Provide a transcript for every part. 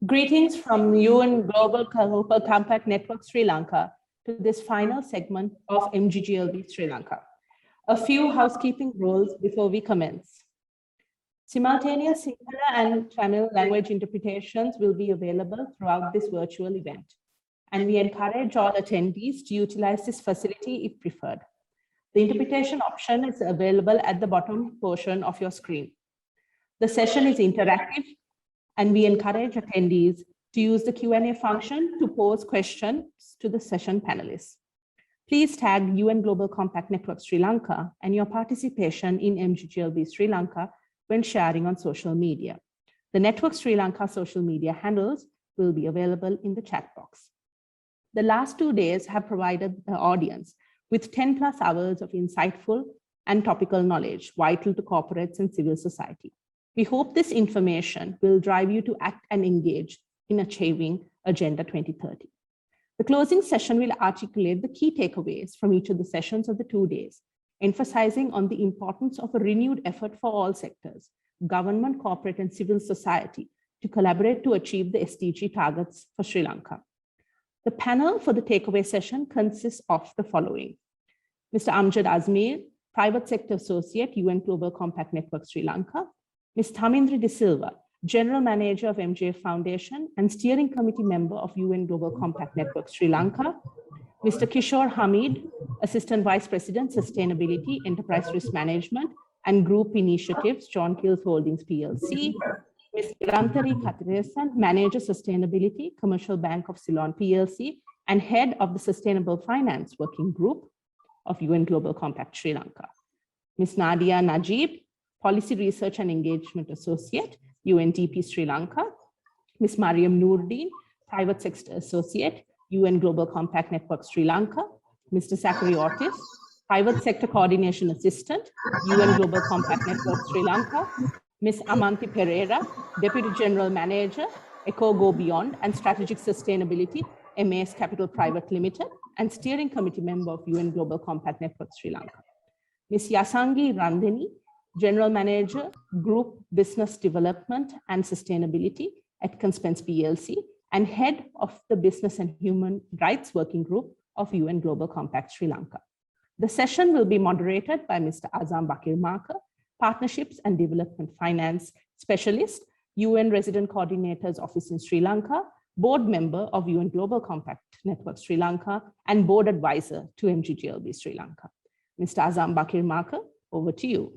Greetings from UN Global Compact Network Sri Lanka to this final segment of MGGLB Sri Lanka. A few housekeeping rules before we commence. Simultaneous Sinhala and Tamil language interpretations will be available throughout this virtual event, and we encourage all attendees to utilize this facility if preferred. The interpretation option is available at the bottom portion of your screen. The session is interactive, and we encourage attendees to use the Q&A function to pose questions to the session panelists. Please tag UN Global Compact Network Sri Lanka and your participation in MGGLB Sri Lanka when sharing on social media. The Network Sri Lanka social media handles will be available in the chat box. The last 2 days have provided the audience with 10+ hours of insightful and topical knowledge vital to corporates and civil society. We hope this information will drive you to act and engage in achieving Agenda 2030. The closing session will articulate the key takeaways from each of the sessions of the 2 days, emphasizing on the importance of a renewed effort for all sectors, government, corporate, and civil society to collaborate to achieve the SDG targets for Sri Lanka. The panel for the takeaway session consists of the following: Mr. Amjad Azmir, Private Sector Associate, UN Global Compact Network Sri Lanka; Ms. Thamindri De Silva, General Manager of MGF Foundation and Steering Committee Member of UN Global Compact Network Sri Lanka; Mr. Kishore Hamid, Assistant Vice President, Sustainability, Enterprise Risk Management and Group Initiatives, John Keells Holdings PLC; Ms. Grantari Kathiresan, Manager Sustainability, Commercial Bank of Ceylon PLC and Head of the Sustainable Finance Working Group of UN Global Compact Sri Lanka; Ms. Nadia Najib, Policy Research and Engagement Associate, UNDP Sri Lanka; Ms. Mariam Noordin, Private Sector Associate, UN Global Compact Network Sri Lanka; Mr. Zachary Ortiz, Private Sector Coordination Assistant, UN Global Compact Network Sri Lanka; Ms. Amanti Pereira, Deputy General Manager, ECO Go Beyond and Strategic Sustainability, MAS Capital Private Limited, and Steering Committee Member of UN Global Compact Network Sri Lanka; Ms. Yasangi Randhani, General Manager, Group Business Development and Sustainability at Conspens PLC and Head of the Business and Human Rights Working Group of UN Global Compact Sri Lanka. The session will be moderated by Mr. Azam Bakir Marker, Partnerships and Development Finance Specialist, UN Resident Coordinator's Office in Sri Lanka, Board Member of UN Global Compact Network Sri Lanka, and Board Advisor to MGGLB Sri Lanka. Mr. Azam Bakir Marker, over to you.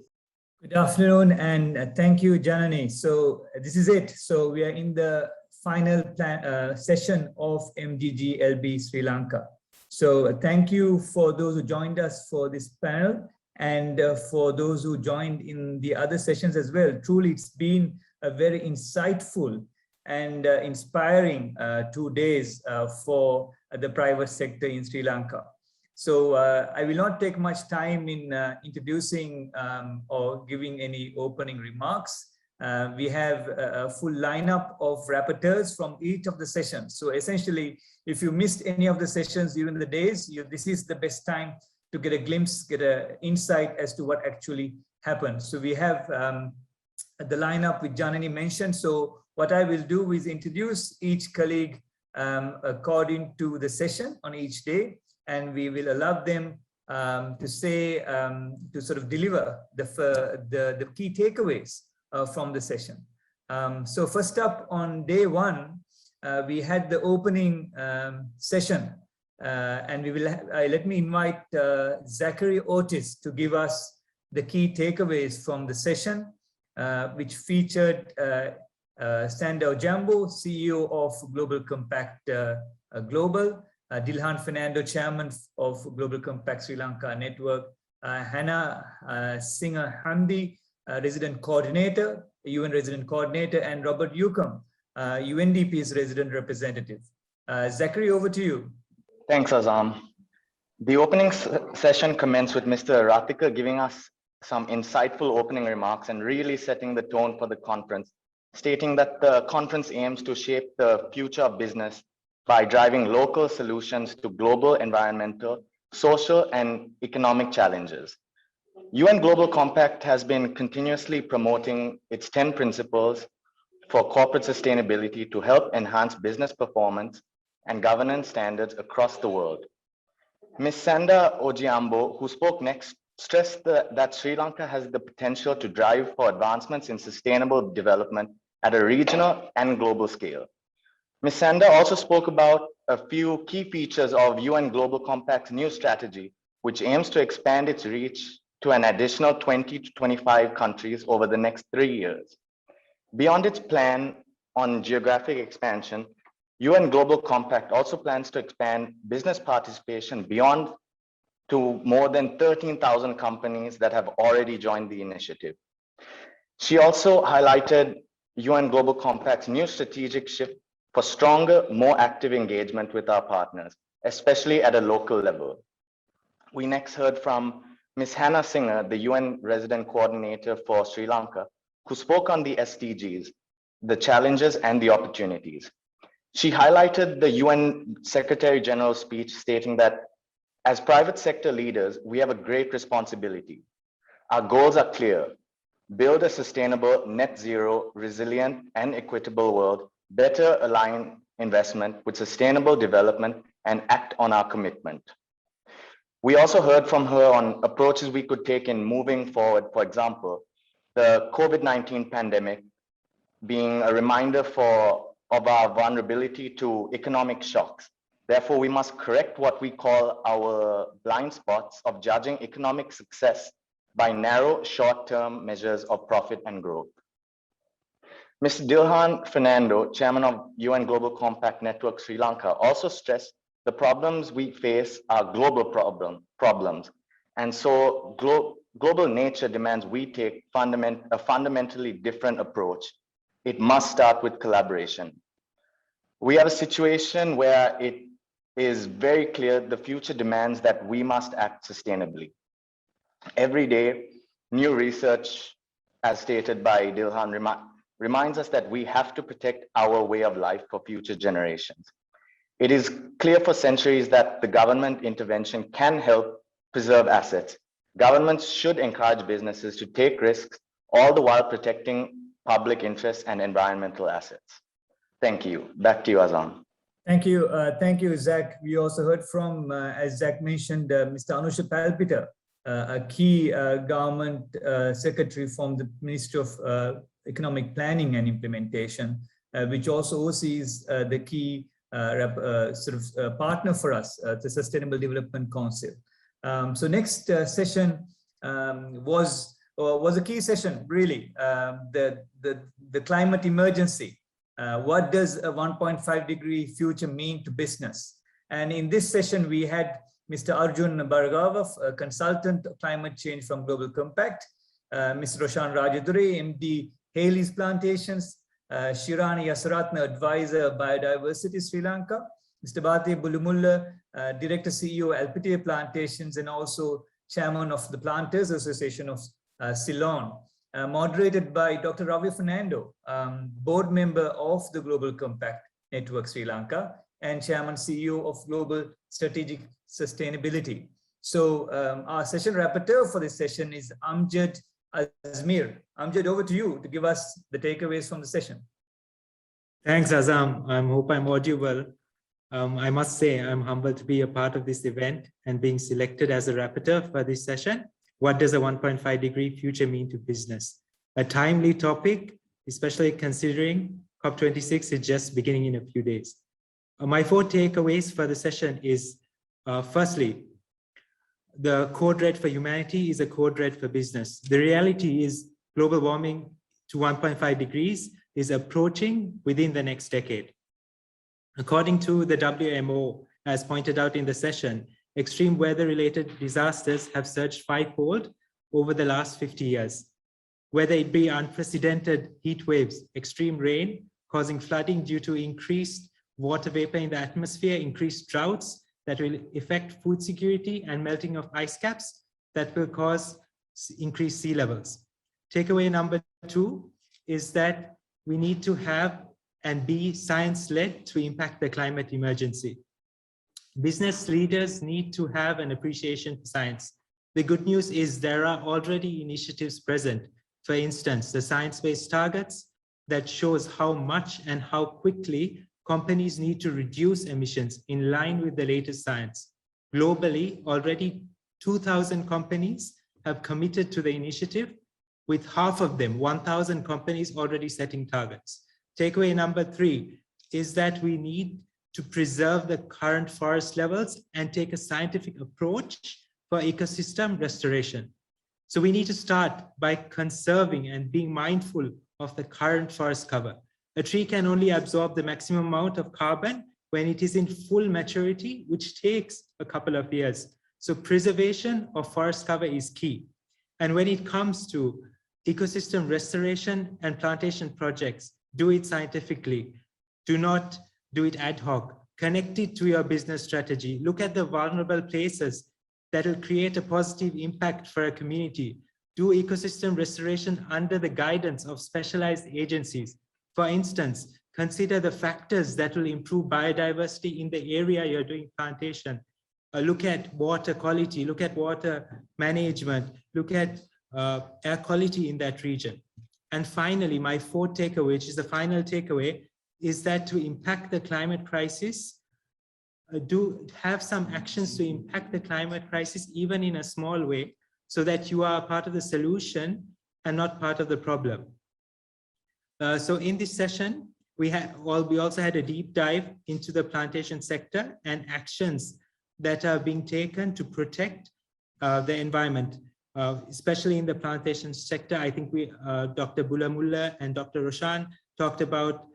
Good afternoon, and thank you, Janani. So this is it. So we are in the final session of MGGLB Sri Lanka. So thank you for those who joined us for this panel and for those who joined in the other sessions as well. Truly, it's been a very insightful and inspiring 2 days for the private sector in Sri Lanka. So I will not take much time in introducing or giving any opening remarks. We have a full lineup of rapporteurs from each of the sessions. So essentially, if you missed any of the sessions during the days, this is the best time to get a glimpse, get an insight as to what actually happened. So we have the lineup which Janani mentioned. So what I will do is introduce each colleague according to the session on each day, and we will allow them to say, to sort of deliver the key takeaways from the session. So first up on day one, we had the opening session, and we will let me invite Zachary Ortiz to give us the key takeaways from the session, which featured Sandor Jambo, CEO of Global Compact Global, Dilhan Fernando, Chairman of Global Compact Sri Lanka Network, Hannah Singer Hamdi, Resident Coordinator, UN Resident Coordinator, and Robert Yukam, UNDP's Resident Representative. Zachary, over to you. Thanks, Azam. The opening session commenced with Mr. Ratika giving us some insightful opening remarks and really setting the tone for the conference, stating that the conference aims to shape the future of business by driving local solutions to global environmental, social, and economic challenges. UN Global Compact has been continuously promoting its 10 principles for corporate sustainability to help enhance business performance and governance standards across the world. Ms. Sanda Ojiambo, who spoke next, stressed that Sri Lanka has the potential to drive for advancements in sustainable development at a regional and global scale. Ms. Sanda also spoke about a few key features of UN Global Compact's new strategy, which aims to expand its reach to an additional 20 to 25 countries over the next 3 years. Beyond its plan on geographic expansion, UN Global Compact also plans to expand business participation beyond to more than 13,000 companies that have already joined the initiative. She also highlighted UN Global Compact's new strategic shift for stronger, more active engagement with our partners, especially at a local level. We next heard from Ms. Hannah Singer, the UN Resident Coordinator for Sri Lanka, who spoke on the SDGs, the challenges and the opportunities. She highlighted the UN Secretary General's speech stating that as private sector leaders, we have a great responsibility. Our goals are clear: build a sustainable, net zero, resilient, and equitable world, better align investment with sustainable development, and act on our commitment. We also heard from her on approaches we could take in moving forward. For example, the COVID-19 pandemic being a reminder of our vulnerability to economic shocks. Therefore, we must correct what we call our blind spots of judging economic success by narrow short-term measures of profit and growth. Mr. Dilhan Fernando, Chairman of UN Global Compact Network Sri Lanka, also stressed the problems we face are global problems. And so global nature demands we take a fundamentally different approach. It must start with collaboration. We have a situation where it is very clear the future demands that we must act sustainably. Every day, new research, as stated by Dilhan, reminds us that we have to protect our way of life for future generations. It is clear for centuries that the government intervention can help preserve assets. Governments should encourage businesses to take risks, all the while protecting public interests and environmental assets. Thank you. Back to you, Azam. Thank you, Zach. We also heard from, as Zach mentioned, Mr. Anusha Palpita, a key government secretary from the Ministry of Economic Planning and Implementation, which also oversees the key partner for us, the Sustainable Development Council. So next session was a key session, really, the climate emergency. What does a 1.5 degree future mean to business? And in this session, we had Mr. Arjun Bhargava, a consultant of climate change from Global Compact, Mr. Roshan Rajaduri, MD, Haley's Plantations, Shirani Yasaratna, Advisor, Biodiversity Sri Lanka, Mr. Bhati Bulumulla, Director CEO, LPTA Plantations, and also Chairman of the Planters Association of Ceylon. Moderated by Dr. Ravi Fernando, board member of the Global Compact Network Sri Lanka and Chairman CEO of Global Strategic Sustainability. So our session rapporteur for this session is Amjad Azmir. Amjad, over to you to give us the takeaways from the session. Thanks, Azam. I hope I'm audible. I must say I'm humbled to be a part of this event and being selected as a rapporteur for this session. What does a 1.5 degree future mean to business? A timely topic, especially considering COP26 is just beginning in a few days. My 4 takeaways for the session is, firstly, the code red for humanity is a code red for business. The reality is global warming to 1.5 degrees is approaching within the next decade. According to the WMO, as pointed out in the session, extreme weather-related disasters have surged 5-fold over the last 50 years. Whether it be unprecedented heat waves, extreme rain causing flooding due to increased water vapor in the atmosphere, increased droughts that will affect food security, and melting of ice caps that will cause increased sea levels. Takeaway number 2 is that we need to have and be science-led to impact the climate emergency. Business leaders need to have an appreciation for science. The good news is there are already initiatives present. For instance, the science-based targets, that shows how much and how quickly companies need to reduce emissions in line with the latest science. Globally, already 2,000 companies have committed to the initiative, with half of them, 1,000 companies, already setting targets. Takeaway number 3 is that we need to preserve the current forest levels and take a scientific approach for ecosystem restoration. So we need to start by conserving and being mindful of the current forest cover. A tree can only absorb the maximum amount of carbon when it is in full maturity, which takes a couple of years. So preservation of forest cover is key. And when it comes to ecosystem restoration and plantation projects, do it scientifically. Do not do it ad hoc. Connect it to your business strategy. Look at the vulnerable places that will create a positive impact for a community. Do ecosystem restoration under the guidance of specialized agencies. For instance, consider the factors that will improve biodiversity in the area you're doing plantation. Look at water quality, look at water management, look at air quality in that region. And finally, my fourth takeaway, which is the final takeaway, is that to impact the climate crisis, do have some actions to impact the climate crisis, even in a small way, so that you are part of the solution and not part of the problem. So in this session, we also had a deep dive into the plantation sector and actions that are being taken to protect the environment, especially in the plantation sector. I think Dr. Bulamulla and Dr. Roshan talked about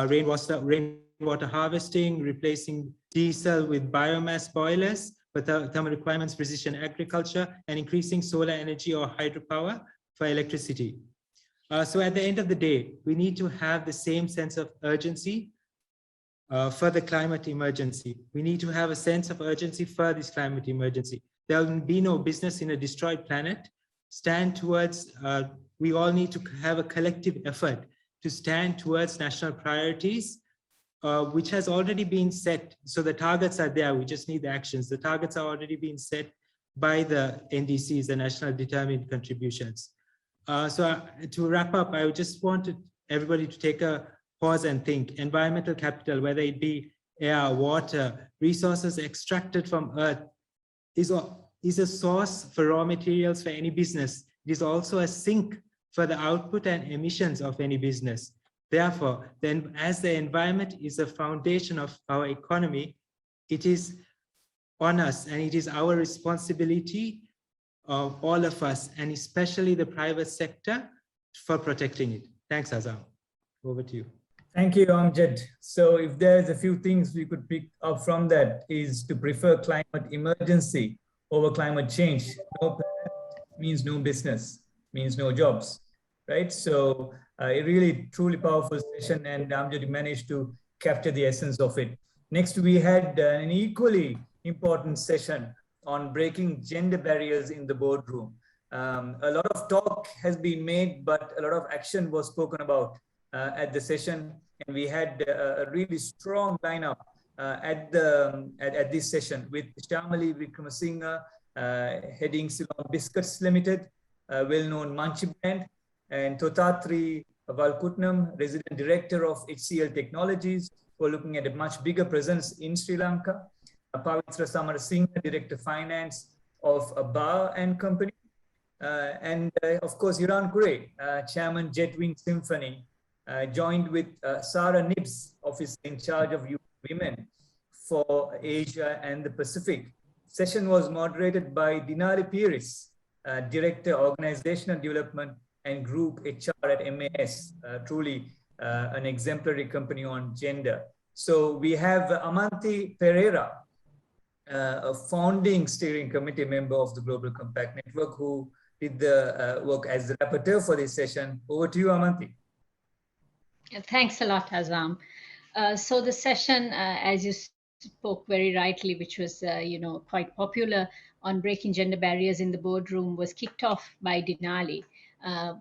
rainwater harvesting, replacing diesel with biomass boilers for thermal requirements, precision agriculture, and increasing solar energy or hydropower for electricity. So at the end of the day, we need to have the same sense of urgency for the climate emergency. We need to have a sense of urgency for this climate emergency. There will be no business in a destroyed planet. Stand towards, we all need to have a collective effort to stand towards national priorities, which has already been set. So the targets are there, we just need the actions. The targets are already being set by the NDCs, the National Determined Contributions. So to wrap up, I just wanted everybody to take a pause and think. Environmental capital, whether it be air, water, resources extracted from earth, is a source for raw materials for any business. It is also a sink for the output and emissions of any business. Therefore, then as the environment is the foundation of our economy, it is on us and it is our responsibility of all of us, and especially the private sector, for protecting it. Thanks, Azam. Over to you. Thank you, Amjad. So if there's a few things we could pick up from that, is to prefer climate emergency over climate change. No planet means no business, means no jobs, right? So a really truly powerful session, and Amjad managed to capture the essence of it. Next, we had an equally important session on breaking gender barriers in the boardroom. A lot of talk has been made, but a lot of action was spoken about at the session, and we had a really strong lineup at this session with Shamali Vikramasinghe, heading Ceylon Biscuits Limited, well-known Munchie brand, and Thotatri Valkutnam, Resident Director of HCL Technologies, who are looking at a much bigger presence in Sri Lanka. Pavitra Samarasinghe, Director Finance of Bar and Company. And of course, Iran Kure, Chairman Jetwing Symphony, joined with Sarah Nibbs, Officer in charge of women for Asia and the Pacific. Session was moderated by Dinali Piris, Director Organizational Development and Group HR at MAS, truly an exemplary company on gender. So we have Amanti Pereira, a founding steering committee member of the Global Compact Network, who did the work as the rapporteur for this session. Over to you, Amanti. Thanks a lot, Azam. So the session, as you spoke very rightly, which was quite popular, on breaking gender barriers in the boardroom, was kicked off by Dinali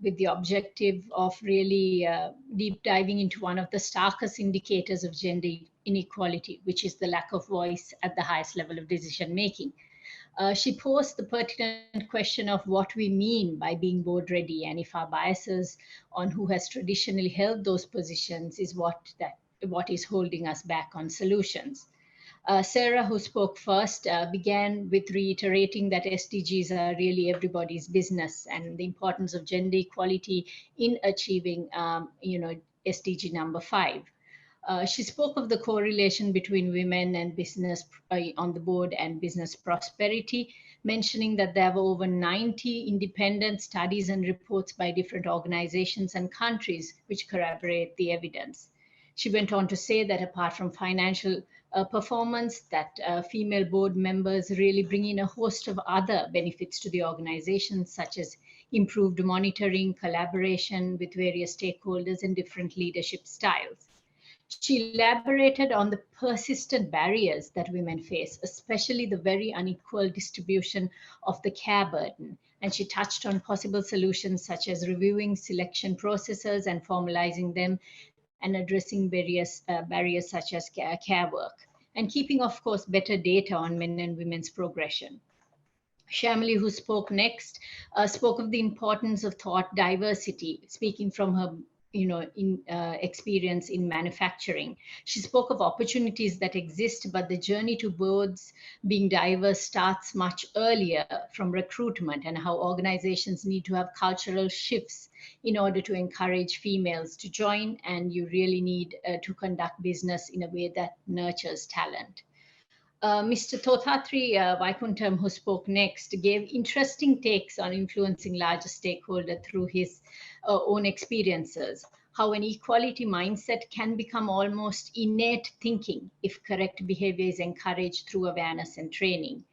with the objective of really deep diving into one of the starkest indicators of gender inequality, which is the lack of voice at the highest level of decision making. She posed the pertinent question of what we mean by being board ready, and if our biases on who has traditionally held those positions is what is holding us back on solutions. Sarah, who spoke first, began with reiterating that SDGs are really everybody's business and the importance of gender equality in achieving, SDG number 5. She spoke of the correlation between women and business on the board and business prosperity, mentioning that there were over 90 independent studies and reports by different organizations and countries which corroborate the evidence. She went on to say that apart from financial performance, that female board members really bring in a host of other benefits to the organization, such as improved monitoring, collaboration with various stakeholders, and different leadership styles. She elaborated on the persistent barriers that women face, especially the very unequal distribution of the care burden. And she touched on possible solutions such as reviewing selection processes and formalizing them, and addressing various barriers such as care work, and keeping, of course, better data on men and women's progression. Shamli, who spoke next, spoke of the importance of thought diversity, speaking from her experience in manufacturing. She spoke of opportunities that exist, but the journey to boards being diverse starts much earlier from recruitment, and how organizations need to have cultural shifts in order to encourage females to join, and you really need to conduct business in a way that nurtures talent. Mr. Thothatri Vaikuntham, who spoke next, gave interesting takes on influencing larger stakeholders through his own experiences, how an equality mindset can become almost innate thinking if correct behavior is encouraged through awareness and training,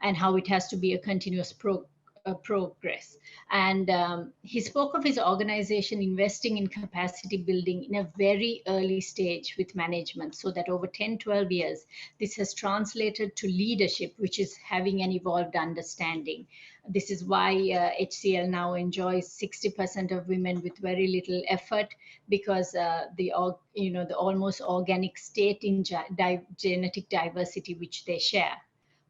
and how it has to be a continuous progress. And he spoke of his organization investing in capacity building in a very early stage with management, so that over 10-12 years this has translated to leadership, which is having an evolved understanding. This is why HCL now enjoys 60% of women with very little effort, because the almost organic state in genetic diversity which they share.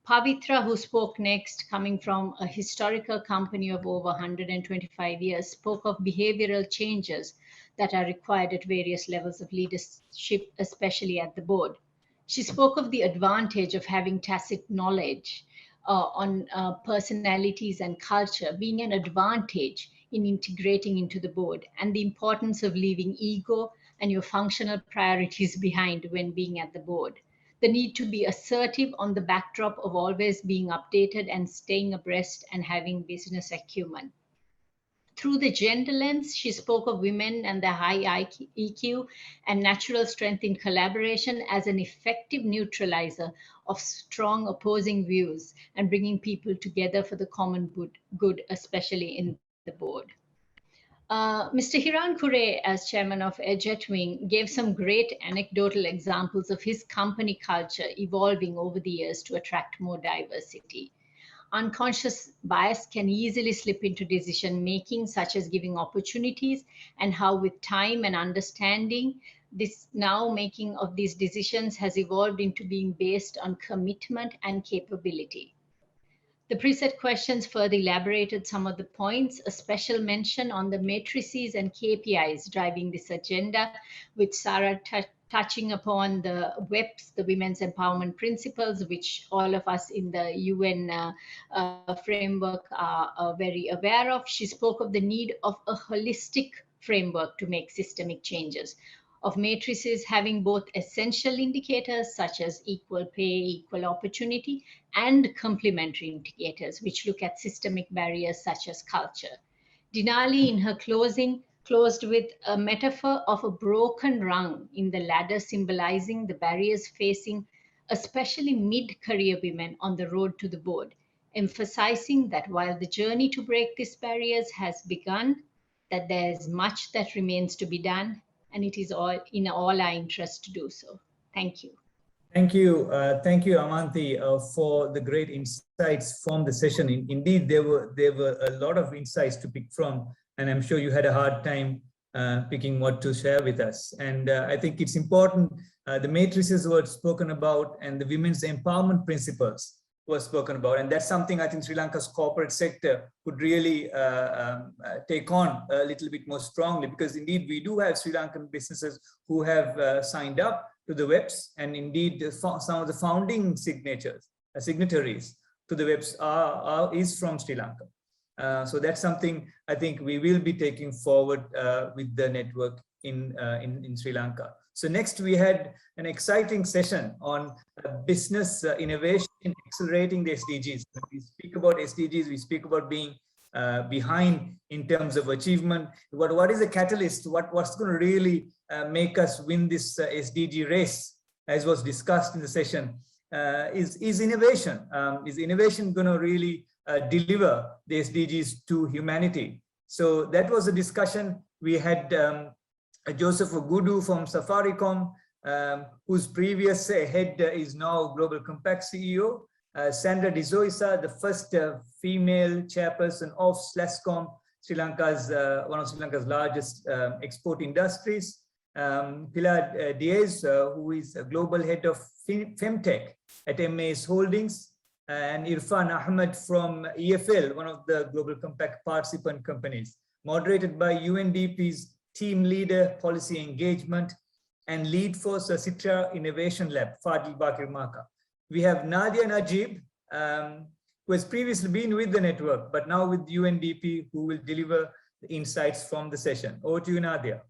Pavitra, who spoke next, coming from a historical company of over 125 years, spoke of behavioral changes that are required at various levels of leadership, especially at the board. She spoke of the advantage of having tacit knowledge on personalities and culture being an advantage in integrating into the board, and the importance of leaving ego and your functional priorities behind when being at the board. The need to be assertive on the backdrop of always being updated and staying abreast and having business acumen. Through the gender lens, she spoke of women and their high EQ and natural strength in collaboration as an effective neutralizer of strong opposing views and bringing people together for the common good, especially in the board. Mr. Hiran Kure, as chairman of Jetwing, gave some great anecdotal examples of his company culture evolving over the years to attract more diversity. Unconscious bias can easily slip into decision making, such as giving opportunities, and how with time and understanding, this now making of these decisions has evolved into being based on commitment and capability. The preset questions further elaborated some of the points, a special mention on the matrices and KPIs driving this agenda, with Sarah touching upon the WEPs, the Women's Empowerment Principles, which all of us in the UN framework are very aware of. She spoke of the need of a holistic framework to make systemic changes, of matrices having both essential indicators such as equal pay, equal opportunity, and complementary indicators which look at systemic barriers such as culture. Denali, in her closing, closed with a metaphor of a broken rung in the ladder, symbolizing the barriers facing especially mid-career women on the road to the board, emphasizing that while the journey to break these barriers has begun, that there is much that remains to be done, and it is all in all our interest to do so. Thank you. Thank you, Amanti, for the great insights from the session. Indeed, there were a lot of insights to pick from, and I'm sure you had a hard time picking what to share with us. And I think it's important, the matrices were spoken about and the women's empowerment principles. was spoken about. And that's something I think Sri Lanka's corporate sector could really take on a little bit more strongly, because indeed we do have Sri Lankan businesses who have signed up to the WEPs, and indeed some of the founding signatories to the WEPs is from Sri Lanka. So that's something I think we will be taking forward with the network in Sri Lanka. So next we had an exciting session on business innovation accelerating the SDGs. When we speak about SDGs, we speak about being behind in terms of achievement. What is the catalyst? What's going to really make us win this SDG race, as was discussed in the session, is innovation. Is innovation going to really deliver the SDGs to humanity? So that was a discussion. We had Joseph Ogudu from Safaricom, whose previous head is now Global Compact CEO. Sandra Dizoisa, the first female chairperson of SLASCOM, Sri Lanka's one of Sri Lanka's largest export industries. Pilar Diaz, who is a global head of Femtech at MAS Holdings, and Irfan Ahmed from EFL, one of the Global Compact participant companies, moderated by UNDP's team leader, policy engagement, and lead for Citra Innovation Lab, Fadil Bakir Maka. We have Nadia Najib, who has previously been with the network, but now with UNDP, who will deliver the insights from the session. Over to you, Nadia.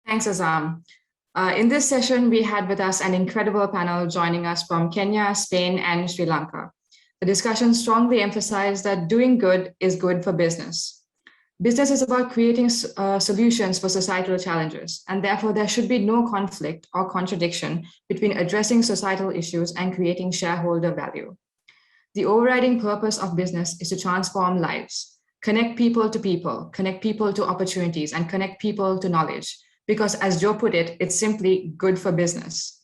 Thanks, Azam. In this session, we had with us an incredible panel joining us from Kenya, Spain, and Sri Lanka. The discussion strongly emphasized that doing good is good for business. Business is about creating solutions for societal challenges, and therefore there should be no conflict or contradiction between addressing societal issues and creating shareholder value. The overriding purpose of business is to transform lives, connect people to opportunities, and connect people to knowledge, because as Joe put it, it's simply good for business.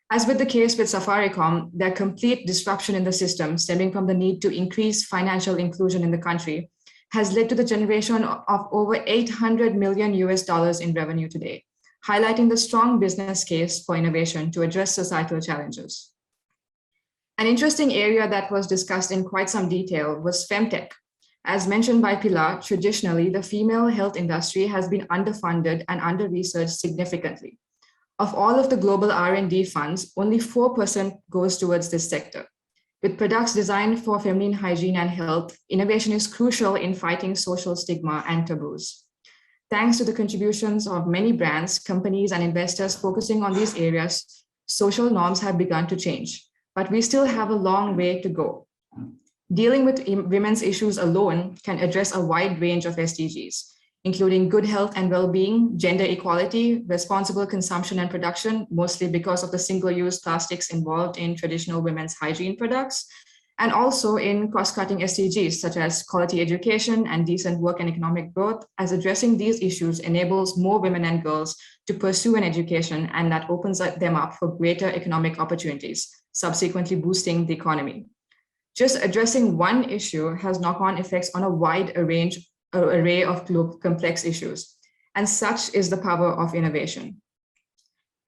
As with the case with Safaricom, their complete disruption in the system stemming from the need to increase financial inclusion in the country has led to the generation of over $800 million in revenue today, highlighting the strong business case for innovation to address societal challenges. An interesting area that was discussed in quite some detail was Femtech. As mentioned by Pilar, traditionally, the female health industry has been underfunded and under-researched significantly. Of all of the global R&D funds, only 4% goes towards this sector. With products designed for feminine hygiene and health, innovation is crucial in fighting social stigma and taboos. Thanks to the contributions of many brands, companies, and investors focusing on these areas, social norms have begun to change, but we still have a long way to go. Dealing with women's issues alone can address a wide range of SDGs, including good health and well-being, gender equality, responsible consumption and production, mostly because of the single-use plastics involved in traditional women's hygiene products, and also in cross-cutting SDGs such as quality education and decent work and economic growth, as addressing these issues enables more women and girls to pursue an education, and that opens them up for greater economic opportunities, subsequently boosting the economy. Just addressing one issue has knock-on effects on a wide array of complex issues, and such is the power of innovation.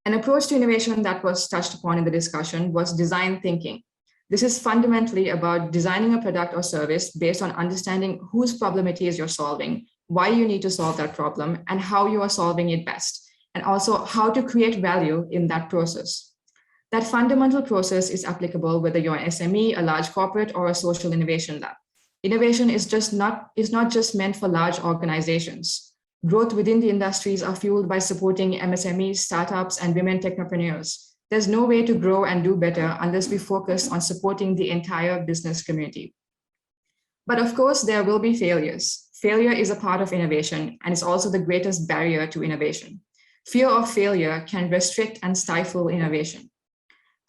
An approach to innovation that was touched upon in the discussion was design thinking. This is fundamentally about designing a product or service based on understanding whose problem it is you're solving, why you need to solve that problem, and how you are solving it best, and also how to create value in that process. That fundamental process is applicable whether you're an SME, a large corporate, or a social innovation lab. Innovation is not just meant for large organizations. Growth within the industries are fueled by supporting MSMEs, startups, and women technopreneurs. There's no way to grow and do better unless we focus on supporting the entire business community. But of course, there will be failures. Failure is a part of innovation, and is also the greatest barrier to innovation. Fear of failure can restrict and stifle innovation.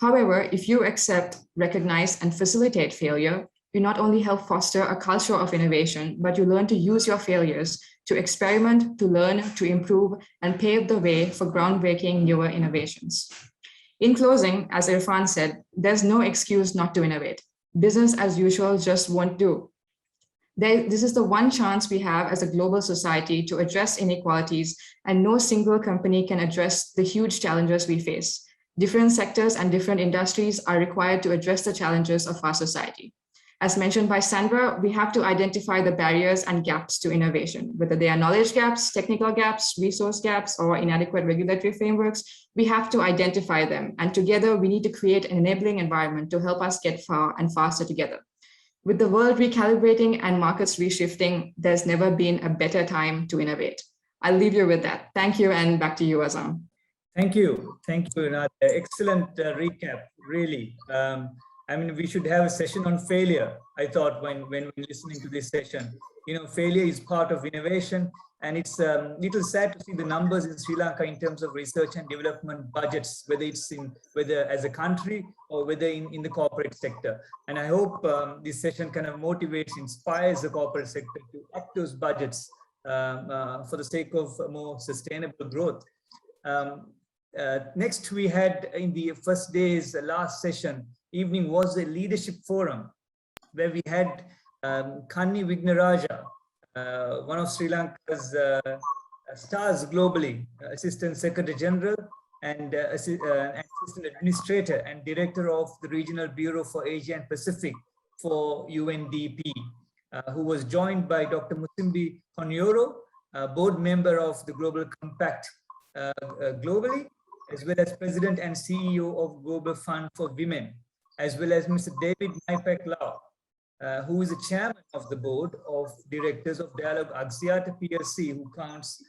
However, if you accept, recognize, and facilitate failure, you not only help foster a culture of innovation, but you learn to use your failures to experiment, to learn, to improve, and pave the way for groundbreaking newer innovations. In closing, as Irfan said, there's no excuse not to innovate. Business as usual just won't do. This is the one chance we have as a global society to address inequalities, and no single company can address the huge challenges we face. Different sectors and different industries are required to address the challenges of our society. As mentioned by Sandra, we have to identify the barriers and gaps to innovation, whether they are knowledge gaps, technical gaps, resource gaps, or inadequate regulatory frameworks. We have to identify them, and together we need to create an enabling environment to help us get far and faster together. With the world recalibrating and markets reshifting, there's never been a better time to innovate. I'll leave you with that. Thank you, and back to you, Azam. Thank you. Thank you, Nadia. Excellent recap, really. I mean, we should have a session on failure, I thought, when listening to this session. You know, failure is part of innovation, and it's a little sad to see the numbers in Sri Lanka in terms of research and development budgets, whether as a country or whether in the corporate sector. And I hope this session kind of motivates, inspires the corporate sector to up those budgets for the sake of more sustainable growth. Next, we had in the first day's last session, evening, was a leadership forum where we had Kanni Wignaraja, one of Sri Lanka's stars globally, Assistant Secretary General and Assistant Administrator and Director of the Regional Bureau for Asia and Pacific for UNDP, who was joined by Dr. Musimbi Konyoro, board member of the Global Compact globally, as well as President and CEO of Global Fund for Women, as well as Mr. David Naipak Lau, who is the chairman of the board of directors of Dialogue Axiata PLC, who counts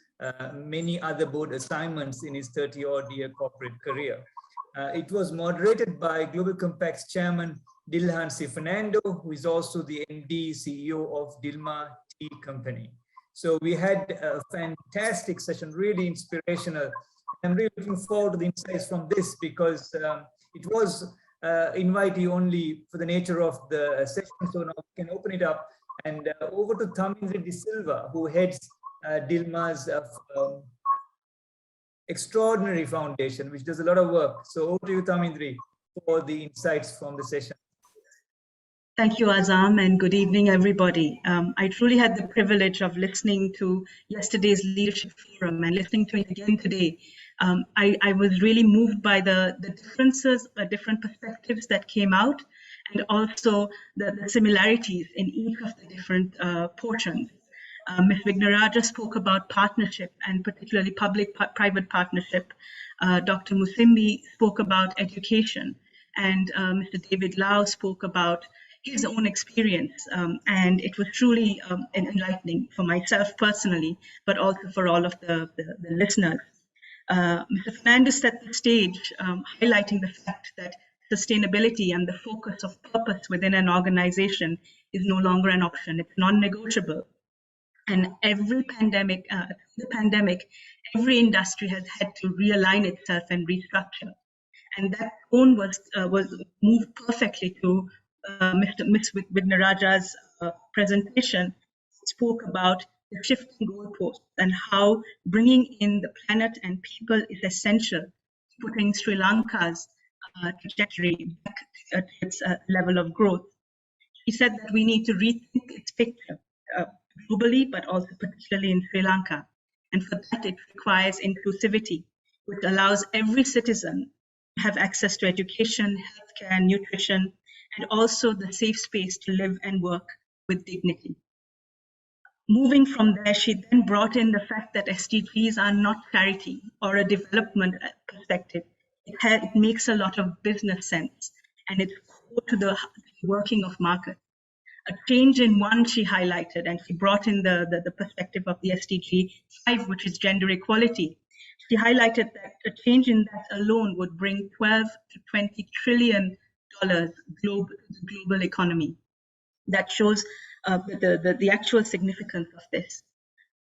many other board assignments in his 30-odd-year corporate career. It was moderated by Global Compact's chairman, Dilhan Fernando, who is also the MD, CEO of Dilma Tea Company. So we had a fantastic session, really inspirational. I'm really looking forward to the insights from this, because it was invitee only for the nature of the session. So now we can open it up, and over to Thamindri De Silva, who heads Dilma's extraordinary foundation, which does a lot of work. So over to you, Thamindri, for the insights from the session. Thank you, Azam, and good evening, everybody. I truly had the privilege of listening to yesterday's leadership forum and listening to it again today. I was really moved by the differences, different perspectives that came out, and also the similarities in each of the different portions. Ms. Wignaraja spoke about partnership, and particularly public-private partnership. Dr. Musimbi spoke about education, and Mr. David Lau spoke about his own experience, and it was truly enlightening for myself personally, but also for all of the listeners. Mr. Fernandez set the stage, highlighting the fact that sustainability and the focus of purpose within an organization is no longer an option. It's non-negotiable. And every pandemic, every industry has had to realign itself and restructure. And that tone was moved perfectly to Ms. Wignaraja's presentation. Spoke about the shifting goalposts and how bringing in the planet and people is essential, putting Sri Lanka's trajectory back to its level of growth. He said that we need to rethink its picture globally, but also particularly in Sri Lanka. And for that, it requires inclusivity, which allows every citizen to have access to education, healthcare, and nutrition, and also the safe space to live and work with dignity. Moving from there, she then brought in the fact that SDGs are not charity or a development perspective. It makes a lot of business sense, and it's core to the working of markets. A change in one she highlighted, and she brought in the perspective of the SDG 5, which is gender equality. She highlighted that a change in that alone would bring $12 to $20 trillion global economy. That shows the actual significance of this.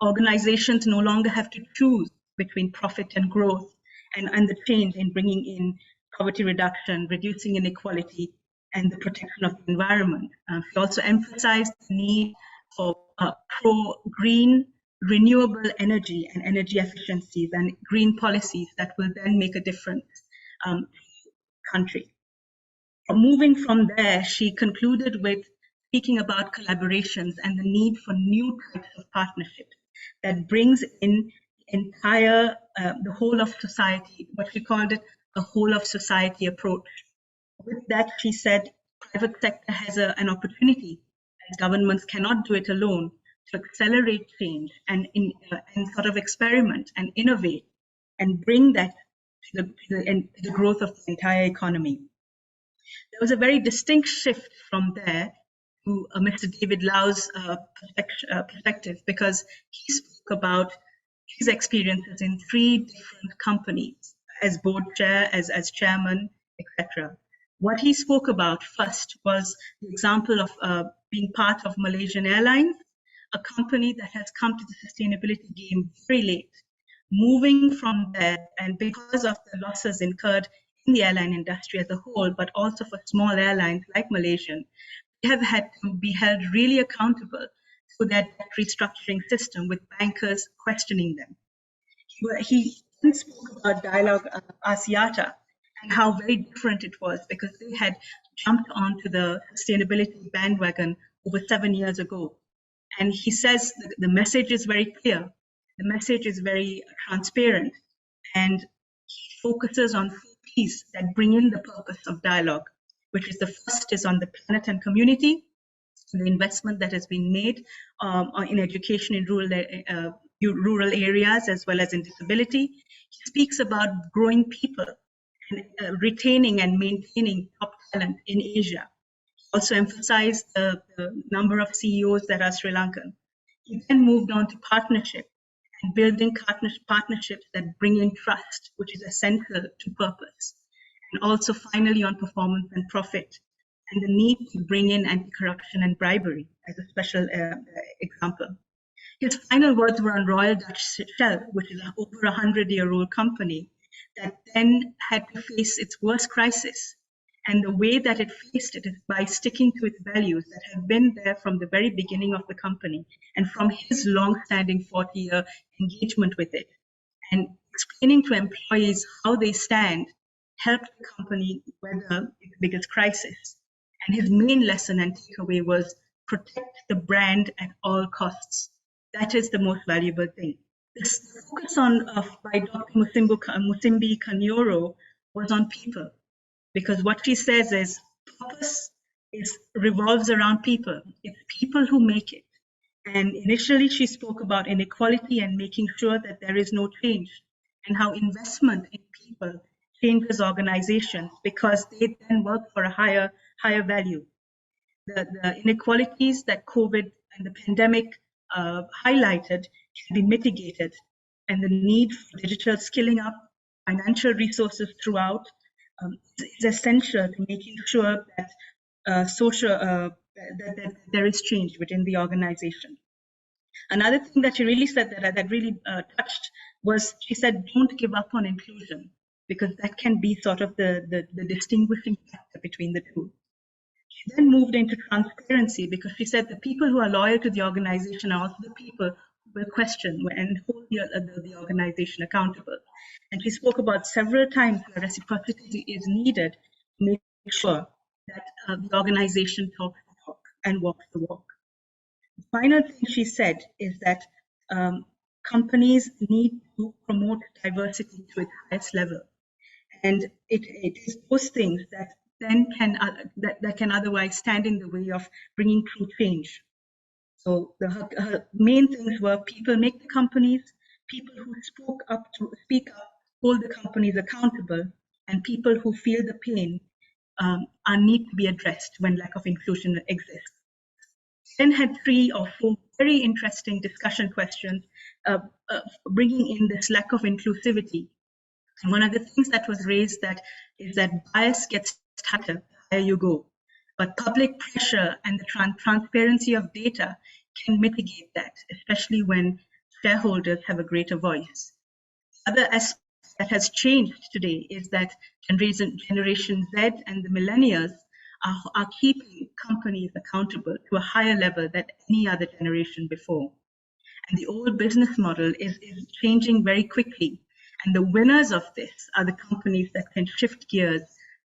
Organizations no longer have to choose between profit and growth, and the change in bringing in poverty reduction, reducing inequality, and the protection of the environment. She also emphasized the need for pro-green, renewable energy and energy efficiencies and green policies that will then make a difference to the country. Moving from there, she concluded with speaking about collaborations and the need for new types of partnerships that brings in the whole of society, what she called it, a whole of society approach. With that, she said, private sector has an opportunity, as governments cannot do it alone, to accelerate change and sort of experiment and innovate and bring that to the growth of the entire economy. There was a very distinct shift from there to Mr. David Lau's perspective, because he spoke about his experiences in 3 different companies as board chair, as chairman, etc. What he spoke about first was the example of being part of Malaysian Airlines, a company that has come to the sustainability game very late, moving from there, and because of the losses incurred in the airline industry as a whole, but also for small airlines like Malaysian, they have had to be held really accountable to that restructuring system with bankers questioning them. He spoke about Dialog Axiata and how very different it was, because they had jumped onto the sustainability bandwagon over 7 years ago. And he says the message is very clear, the message is very transparent, and he focuses on 4 P's that bring in the purpose of Dialog, which is the first is on the planet and community, the investment that has been made in education in rural areas as well as in disability. He speaks about growing people and retaining and maintaining top talent in Asia. He also emphasized the number of CEOs that are Sri Lankan. He then moved on to partnership and building partnerships that bring in trust, which is essential to purpose. And also finally on performance and profit, and the need to bring in anti-corruption and bribery as a special example. His final words were on Royal Dutch Shell, which is an over 100-year-old company that then had to face its worst crisis. And the way that it faced it is by sticking to its values that have been there from the very beginning of the company and from his long-standing 40-year engagement with it. And explaining to employees how they stand helped the company weather its biggest crisis. And his main lesson and takeaway was protect the brand at all costs. That is the most valuable thing. This focus by Dr. Musimbi Kanyoro was on people, because what she says is purpose revolves around people. It's people who make it. And initially she spoke about inequality and making sure that there is no change, and how investment in people changes organizations because they then work for a higher value. The inequalities that COVID and the pandemic highlighted can be mitigated, and the need for digital skilling up, financial resources throughout is essential to making sure that that there is change within the organization. Another thing that she really said that really touched was, she said, don't give up on inclusion, because that can be sort of the distinguishing factor between the two. She then moved into transparency, because she said the people who are loyal to the organization are also the people who will question and hold the organization accountable. And she spoke about several times where reciprocity is needed to make sure that the organization talks the talk and walks the walk. The final thing she said is that companies need to promote diversity to its highest level. And it is those things that then can otherwise stand in the way of bringing true change. So her main things were people make the companies, people who speak up, hold the companies accountable, and people who feel the pain need to be addressed when lack of inclusion exists. Then had 3 or 4 very interesting discussion questions, bringing in this lack of inclusivity. And one of the things that was raised is that bias gets tighter the higher you go, but public pressure and the transparency of data can mitigate that, especially when shareholders have a greater voice. Other aspect that has changed today is that Generation Z and the millennials are keeping companies accountable to a higher level than any other generation before. And the old business model is changing very quickly. And the winners of this are the companies that can shift gears,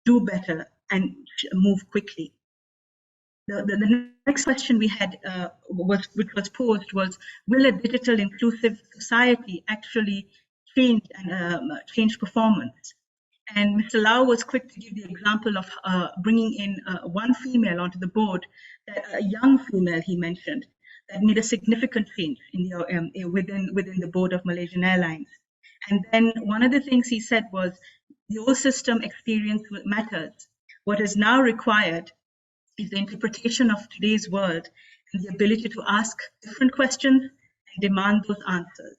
do better, and move quickly. The next question we had, which was posed, was, will a digital inclusive society actually change performance? And Mr. Lau was quick to give the example of bringing in one female onto the board, a young female he mentioned, that made a significant change in the, within the board of Malaysian Airlines. And then one of the things he said was, the whole system experience matters. What is now required is the interpretation of today's world and the ability to ask different questions and demand those answers.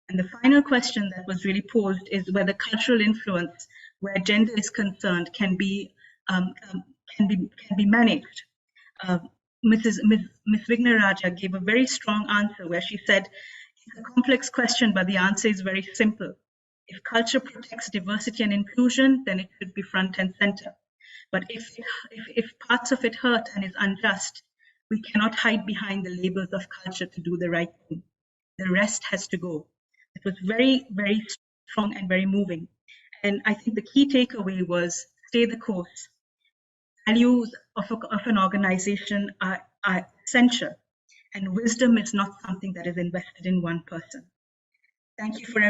And the final question that was really posed is whether cultural influence, where gender is concerned, can be managed. Ms. Vignaraja gave a very strong answer where she said, it's a complex question, but the answer is very simple. If culture protects diversity and inclusion, then it should be front and center. But if parts of it hurt and is unjust, we cannot hide behind the labels of culture to do the right thing. The rest has to go. It was very, very strong and very moving. And I think the key takeaway was stay the course. Values of an organization are essential, and wisdom is not something that is invested in one person. Thank you for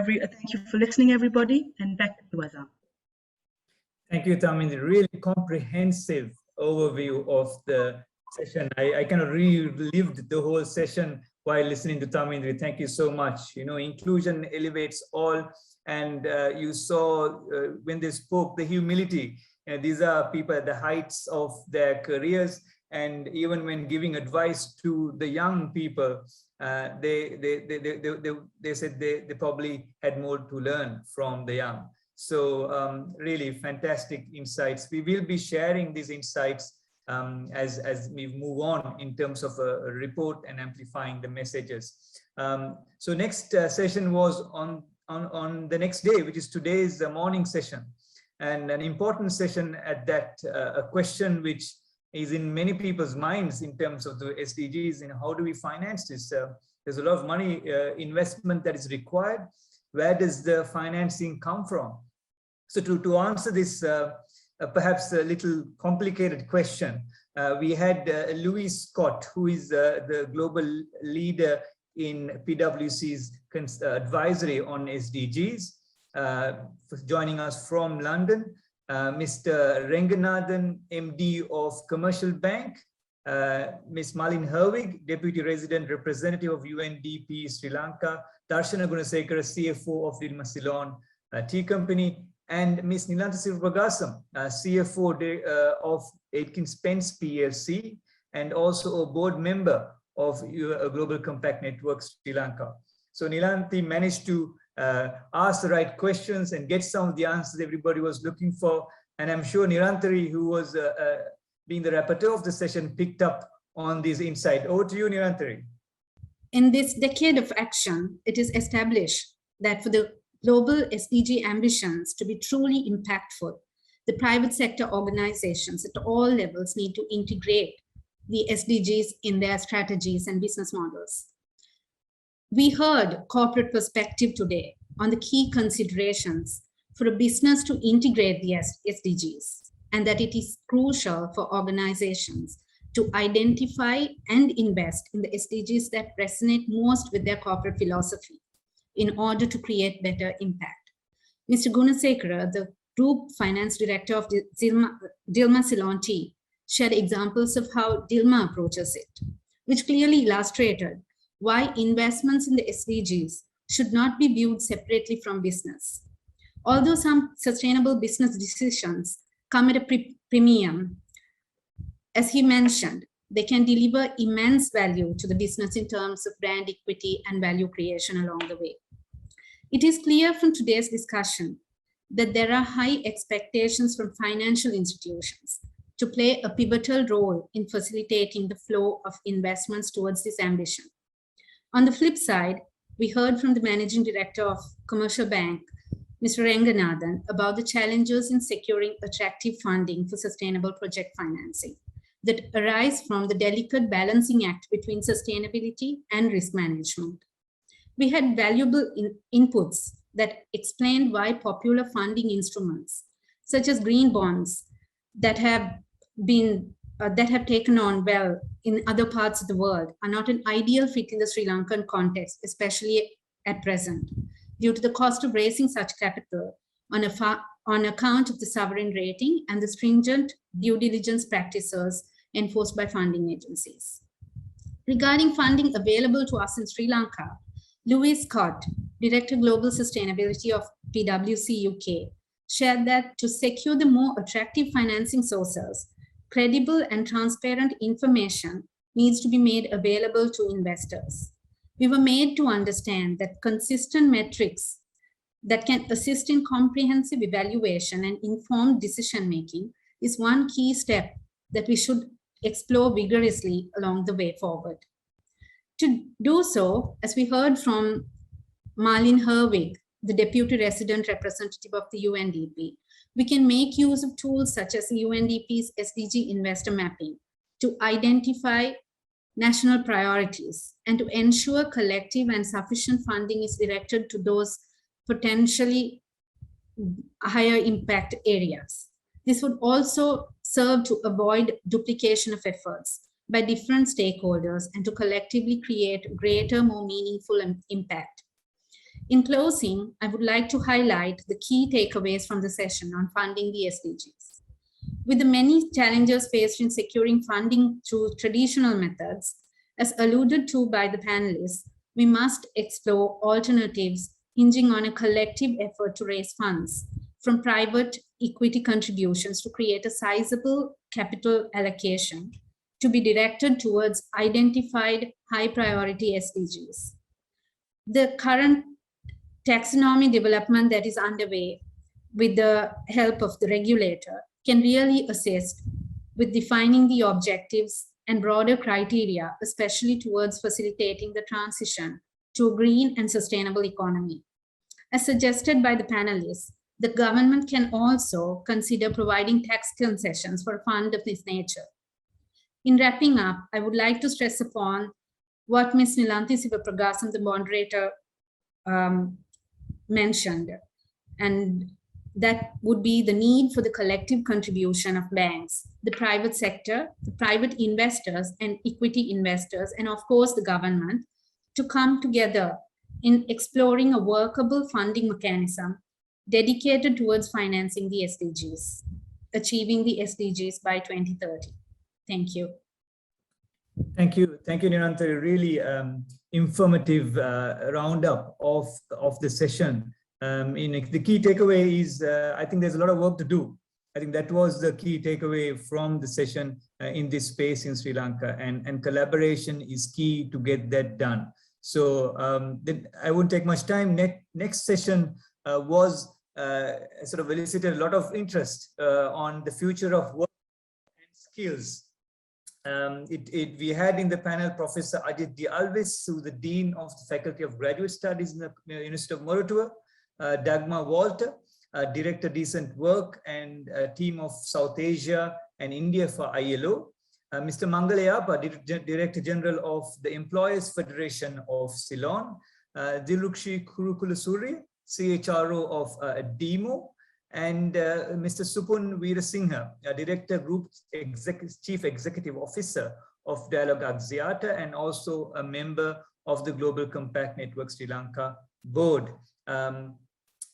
listening, everybody, and back to you, Azam. Thank you, Tamindri. Really comprehensive overview of the session. I kind of relived the whole session while listening to Tamindri. Thank you so much. You know, inclusion elevates all, and you saw when they spoke the humility. These are people at the heights of their careers, and even when giving advice to the young people, they said they probably had more to learn from the young. So really fantastic insights. We will be sharing these insights as we move on in terms of a report and amplifying the messages. So next session was on the next day, which is today's morning session, and an important session at that, a question which is in many people's minds in terms of the SDGs and how do we finance this? There's a lot of money investment that is required. Where does the financing come from? So to answer this perhaps a little complicated question, we had Louis Scott, who is the global leader in PwC's advisory on SDGs, joining us from London. Mr. Ranganathan, MD of Commercial Bank, Ms. Malin Herwig, Deputy Resident Representative of UNDP Sri Lanka, Darshana Gunasekara, CFO of Dilma Ceylon Tea Company, and Ms. Nilanta Sivapragasam, CFO of Aitken Spence PLC, and also a board member of Global Compact Network Sri Lanka. So Nilanti managed to ask the right questions and get some of the answers everybody was looking for. And I'm sure Nirantari, who was being the rapporteur of the session, picked up on these insights. Over to you, Nirantari. In this decade of action, it is established that for the global SDG ambitions to be truly impactful, the private sector organizations at all levels need to integrate the SDGs in their strategies and business models. We heard corporate perspective today on the key considerations for a business to integrate the SDGs, and that it is crucial for organizations to identify and invest in the SDGs that resonate most with their corporate philosophy in order to create better impact. Mr. Gunasekara, the Group Finance Director of Dilma Ceylon Tea, shared examples of how Dilma approaches it, which clearly illustrated why investments in the SDGs should not be viewed separately from business. Although some sustainable business decisions come at a premium, as he mentioned, they can deliver immense value to the business in terms of brand equity and value creation along the way. It is clear from today's discussion that there are high expectations from financial institutions to play a pivotal role in facilitating the flow of investments towards this ambition. On the flip side, we heard from the Managing Director of Commercial Bank, Mr. Ranganathan, about the challenges in securing attractive funding for sustainable project financing that arise from the delicate balancing act between sustainability and risk management. We had valuable inputs that explained why popular funding instruments, such as green bonds that have taken on well in other parts of the world, are not an ideal fit in the Sri Lankan context, especially at present, due to the cost of raising such capital on on account of the sovereign rating and the stringent due diligence practices enforced by funding agencies. Regarding funding available to us in Sri Lanka, Louis Scott, Director Global Sustainability of PwC UK, shared that to secure the more attractive financing sources, credible and transparent information needs to be made available to investors. We were made to understand that consistent metrics that can assist in comprehensive evaluation and informed decision-making is one key step that we should explore vigorously along the way forward. To do so, as we heard from Marlene Herwig, the Deputy Resident Representative of the UNDP, we can make use of tools such as UNDP's SDG Investor Mapping to identify national priorities and to ensure collective and sufficient funding is directed to those potentially higher impact areas. This would also serve to avoid duplication of efforts by different stakeholders and to collectively create greater, more meaningful impact. In closing, I would like to highlight the key takeaways from the session on funding the SDGs. With the many challenges faced in securing funding through traditional methods, as alluded to by the panelists, we must explore alternatives hinging on a collective effort to raise funds from private equity contributions to create a sizable capital allocation to be directed towards identified high priority SDGs. The current taxonomy development that is underway with the help of the regulator can really assist with defining the objectives and broader criteria, especially towards facilitating the transition to a green and sustainable economy. As suggested by the panelists, the government can also consider providing tax concessions for a fund of this nature. In wrapping up, I would like to stress upon what Ms. Nilanthi Sivapragasam, the moderator, mentioned, and that would be the need for the collective contribution of banks, the private sector, the private investors and equity investors, and of course the government, to come together in exploring a workable funding mechanism dedicated towards financing the SDGs, achieving the SDGs by 2030. Thank you. Thank you, Nilanthi. Really informative roundup of the session. The key takeaway is, I think there's a lot of work to do. I think that was the key takeaway from the session in this space in Sri Lanka, and collaboration is key to get that done. So I won't take much time. Next session was sort of elicited a lot of interest on the future of work and skills. We had in the panel Professor Ajit D. Alves, who is the Dean of the Faculty of Graduate Studies in the University of Moratuwa, Dagmar Walter, Director Decent Work and team of South Asia and India for ILO, Mr. Mangalayapa, Director General of the Employers Federation of Ceylon, Dilukshi Kurukulasuri, CHRO of DEMO, and Mr. Supun Veerasinghe, Director Group Chief Executive Officer of Dialogue Axiata, and also a member of the Global Compact Network Sri Lanka board.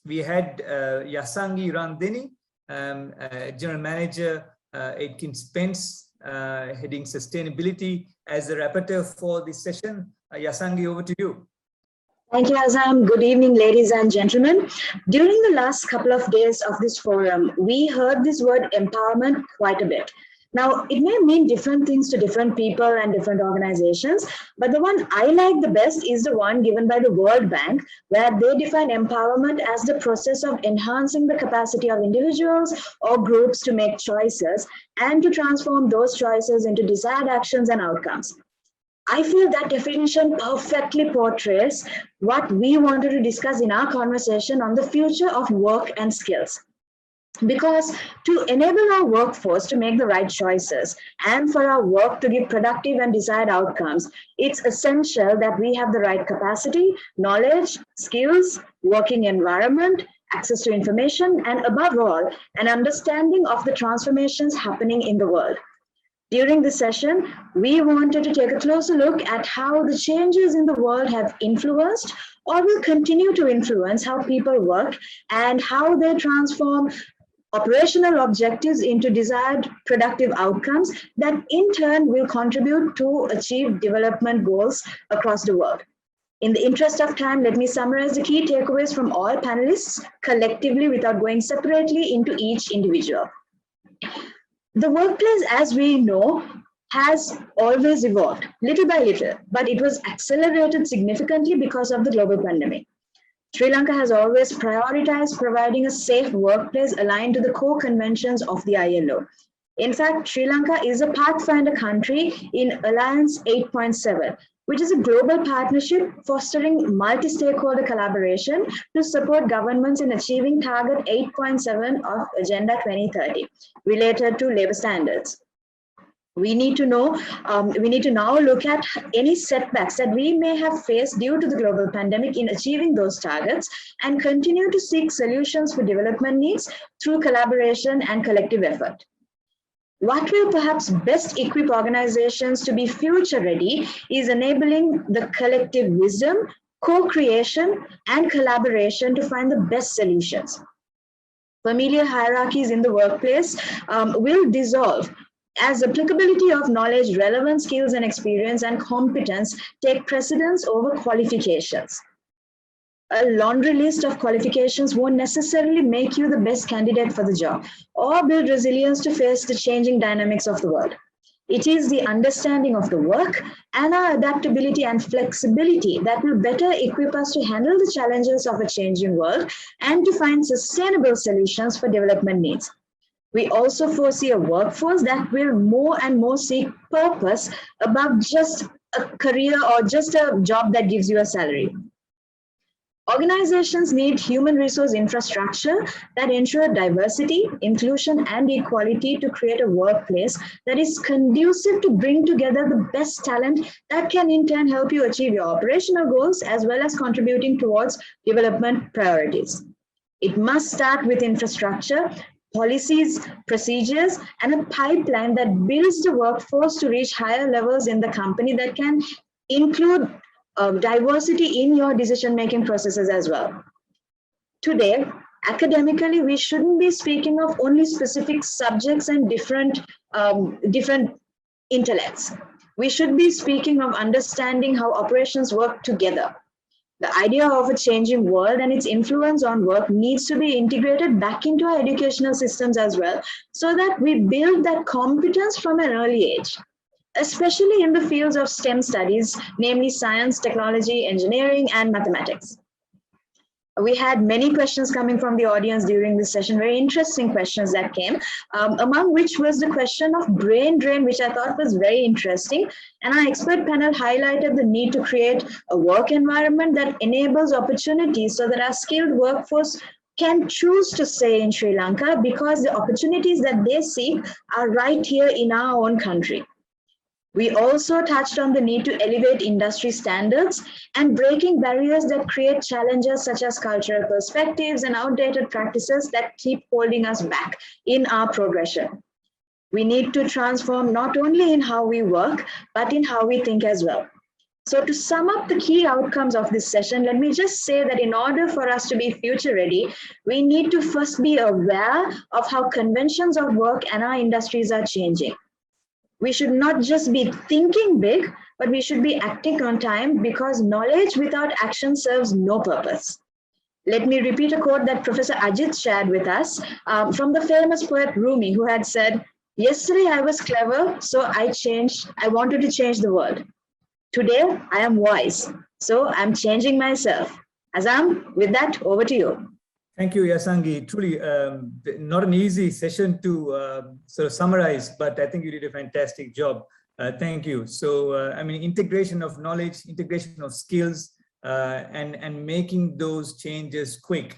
We had Yasangi Randeni, General Manager, Aitken Spence, heading sustainability, as the rapporteur for this session. Yasangi, over to you. Thank you, Azam. Good evening, ladies and gentlemen. During the last couple of days of this forum, we heard this word empowerment quite a bit. Now, it may mean different things to different people and different organizations, but the one I like the best is the one given by the World Bank, where they define empowerment as the process of enhancing the capacity of individuals or groups to make choices and to transform those choices into desired actions and outcomes. I feel that definition perfectly portrays what we wanted to discuss in our conversation on the future of work and skills. Because to enable our workforce to make the right choices and for our work to give productive and desired outcomes, it's essential that we have the right capacity, knowledge, skills, working environment, access to information, and above all, an understanding of the transformations happening in the world. During this session, we wanted to take a closer look at how the changes in the world have influenced or will continue to influence how people work and how they transform operational objectives into desired productive outcomes that in turn will contribute to achieve development goals across the world. In the interest of time, let me summarize the key takeaways from all panelists collectively without going separately into each individual. The workplace, as we know, has always evolved little by little, but it was accelerated significantly because of the global pandemic. Sri Lanka has always prioritized providing a safe workplace aligned to the core conventions of the ILO. In fact, Sri Lanka is a pathfinder country in Alliance 8.7, which is a global partnership fostering multi-stakeholder collaboration to support governments in achieving target 8.7 of Agenda 2030 related to labor standards. We need to now look at any setbacks that we may have faced due to the global pandemic in achieving those targets and continue to seek solutions for development needs through collaboration and collective effort. What will perhaps best equip organizations to be future ready is enabling the collective wisdom, co-creation, and collaboration to find the best solutions. Familiar hierarchies in the workplace will dissolve as applicability of knowledge, relevant skills and experience and competence take precedence over qualifications. A laundry list of qualifications won't necessarily make you the best candidate for the job or build resilience to face the changing dynamics of the world. It is the understanding of the work and our adaptability and flexibility that will better equip us to handle the challenges of a changing world and to find sustainable solutions for development needs. We also foresee a workforce that will more and more seek purpose above just a career or just a job that gives you a salary. Organizations need human resource infrastructure that ensure diversity, inclusion, and equality to create a workplace that is conducive to bring together the best talent that can in turn help you achieve your operational goals as well as contributing towards development priorities. It must start with infrastructure, policies, procedures, and a pipeline that builds the workforce to reach higher levels in the company that can include diversity in your decision-making processes as well. Today, academically, we shouldn't be speaking of only specific subjects and different intellects. We should be speaking of understanding how operations work together. The idea of a changing world and its influence on work needs to be integrated back into our educational systems as well, so that we build that competence from an early age, especially in the fields of STEM studies, namely science, technology, engineering, and mathematics. We had many questions coming from the audience during this session, very interesting questions that came, among which was the question of brain drain, which I thought was very interesting. And our expert panel highlighted the need to create a work environment that enables opportunities so that our skilled workforce can choose to stay in Sri Lanka because the opportunities that they seek are right here in our own country. We also touched on the need to elevate industry standards and breaking barriers that create challenges such as cultural perspectives and outdated practices that keep holding us back in our progression. We need to transform not only in how we work, but in how we think as well. So to sum up the key outcomes of this session, let me just say that in order for us to be future ready, we need to first be aware of how conventions of work and our industries are changing. We should not just be thinking big, but we should be acting on time because knowledge without action serves no purpose. Let me repeat a quote that Professor Ajit shared with us from the famous poet Rumi, who had said, "Yesterday I was clever, so I wanted to change the world. Today I am wise, so I'm changing myself." Azam, with that, over to you. Thank you, Yasangi. Truly not an easy session to sort of summarize, but I think you did a fantastic job. Thank you. So, I mean, integration of knowledge, integration of skills, and making those changes quick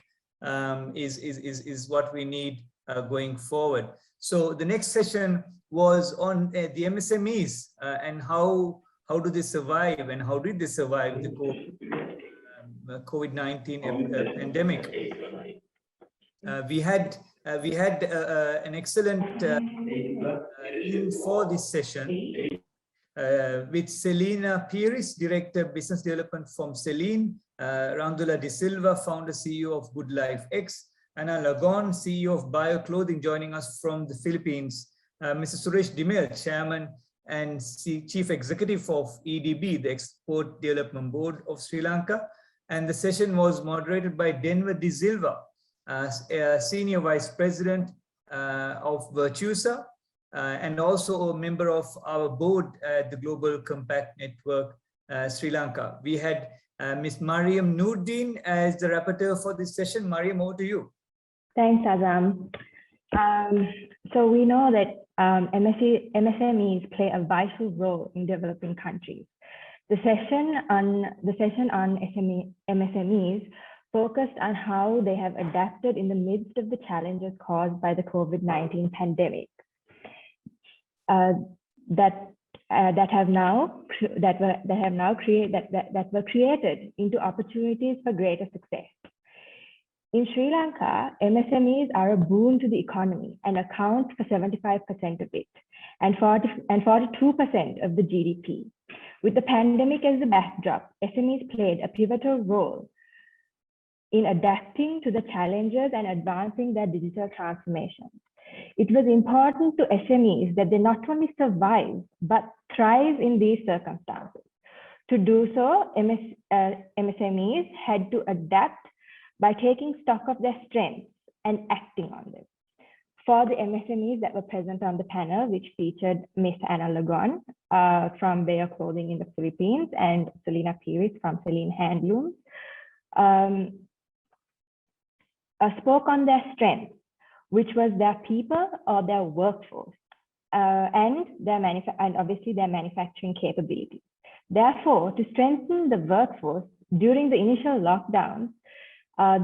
is what we need going forward. So the next session was on the MSMEs and how do they survive and how did they survive the COVID-19 pandemic. We had we had an excellent team for this session with Selina Pires, Director Business Development from Celine, Randula De Silva, Founder CEO of Good Life X, Ana Lagon, CEO of Bio Clothing, joining us from the Philippines, Mr. Suresh Dimel, Chairman and Chief Executive of EDB, the Export Development Board of Sri Lanka. And the session was moderated by Denver De Silva, Senior Vice President of Virtusa, and also a member of our board at the Global Compact Network, Sri Lanka. We had Ms. Mariam Noordin as the rapporteur for this session. Mariam, over to you. Thanks, Azam. So we know that MSMEs play a vital role in developing countries. The session on MSMEs focused on how they have adapted in the midst of the challenges caused by the COVID-19 pandemic that were created into opportunities for greater success. In Sri Lanka, MSMEs are a boon to the economy and account for 75% of it and 42% of the GDP. With the pandemic as the backdrop, SMEs played a pivotal role in adapting to the challenges and advancing their digital transformation. It was important to SMEs that they not only survive, but thrive in these circumstances. To do so, MSMEs had to adapt by taking stock of their strengths and acting on them. For the MSMEs that were present on the panel, which featured Ms. Ana Lagon from Bio Clothing in the Philippines and Selina Pires from Celine Handlooms, spoke on their strengths, which was their people or their workforce, and obviously their manufacturing capabilities. Therefore, to strengthen the workforce during the initial lockdowns,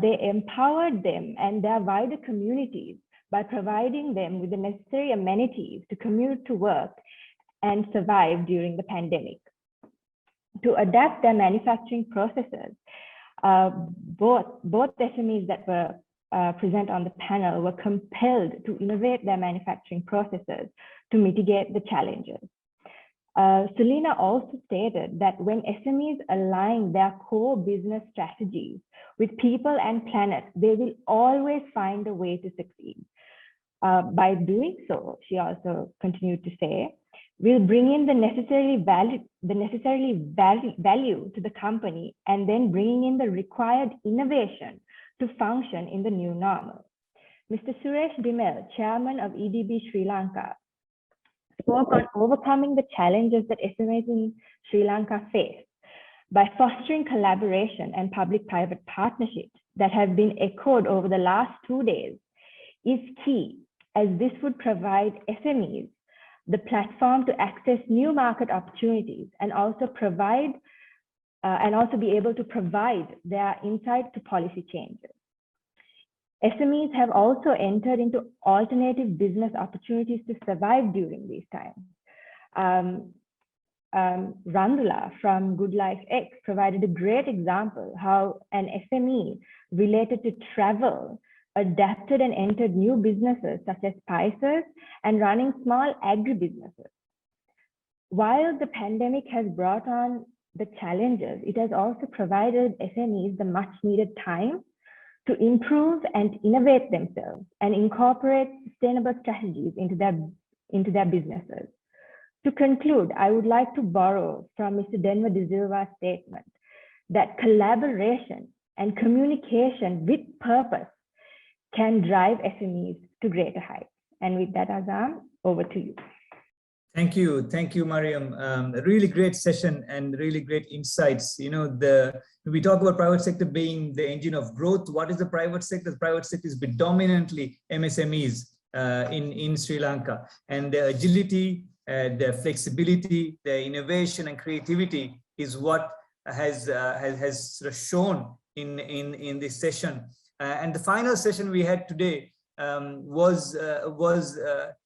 they empowered them and their wider communities by providing them with the necessary amenities to commute to work and survive during the pandemic. To adapt their manufacturing processes, both SMEs that were present on the panel were compelled to innovate their manufacturing processes to mitigate the challenges. Selina also stated that when SMEs align their core business strategies with people and planet, they will always find a way to succeed. By doing so, she also continued to say, we'll bring in the necessary value to the company and then bringing in the required innovation to function in the new normal. Mr. Suresh Dimel, Chairman of EDB Sri Lanka, spoke on overcoming the challenges that SMEs in Sri Lanka face by fostering collaboration and public-private partnerships that have been echoed over the last 2 days is key, as this would provide SMEs the platform to access new market opportunities and also be able to provide their insight to policy changes. SMEs have also entered into alternative business opportunities to survive during these times. Randula from Good Life X provided a great example how an SME related to travel adapted and entered new businesses such as spices and running small agribusinesses. While the pandemic has brought on the challenges, it has also provided SMEs the much needed time to improve and innovate themselves and incorporate sustainable strategies into their businesses. To conclude, I would like to borrow from Mr. Denver De Silva's statement that collaboration and communication with purpose can drive SMEs to greater heights. And with that, Azam, over to you. Thank you, Mariam. A really great session and really great insights. You know, we talk about private sector being the engine of growth. What is the private sector? The private sector is predominantly MSMEs in Sri Lanka, and the agility, the flexibility, the innovation and creativity is what has sort of shown in this session. And the final session we had today was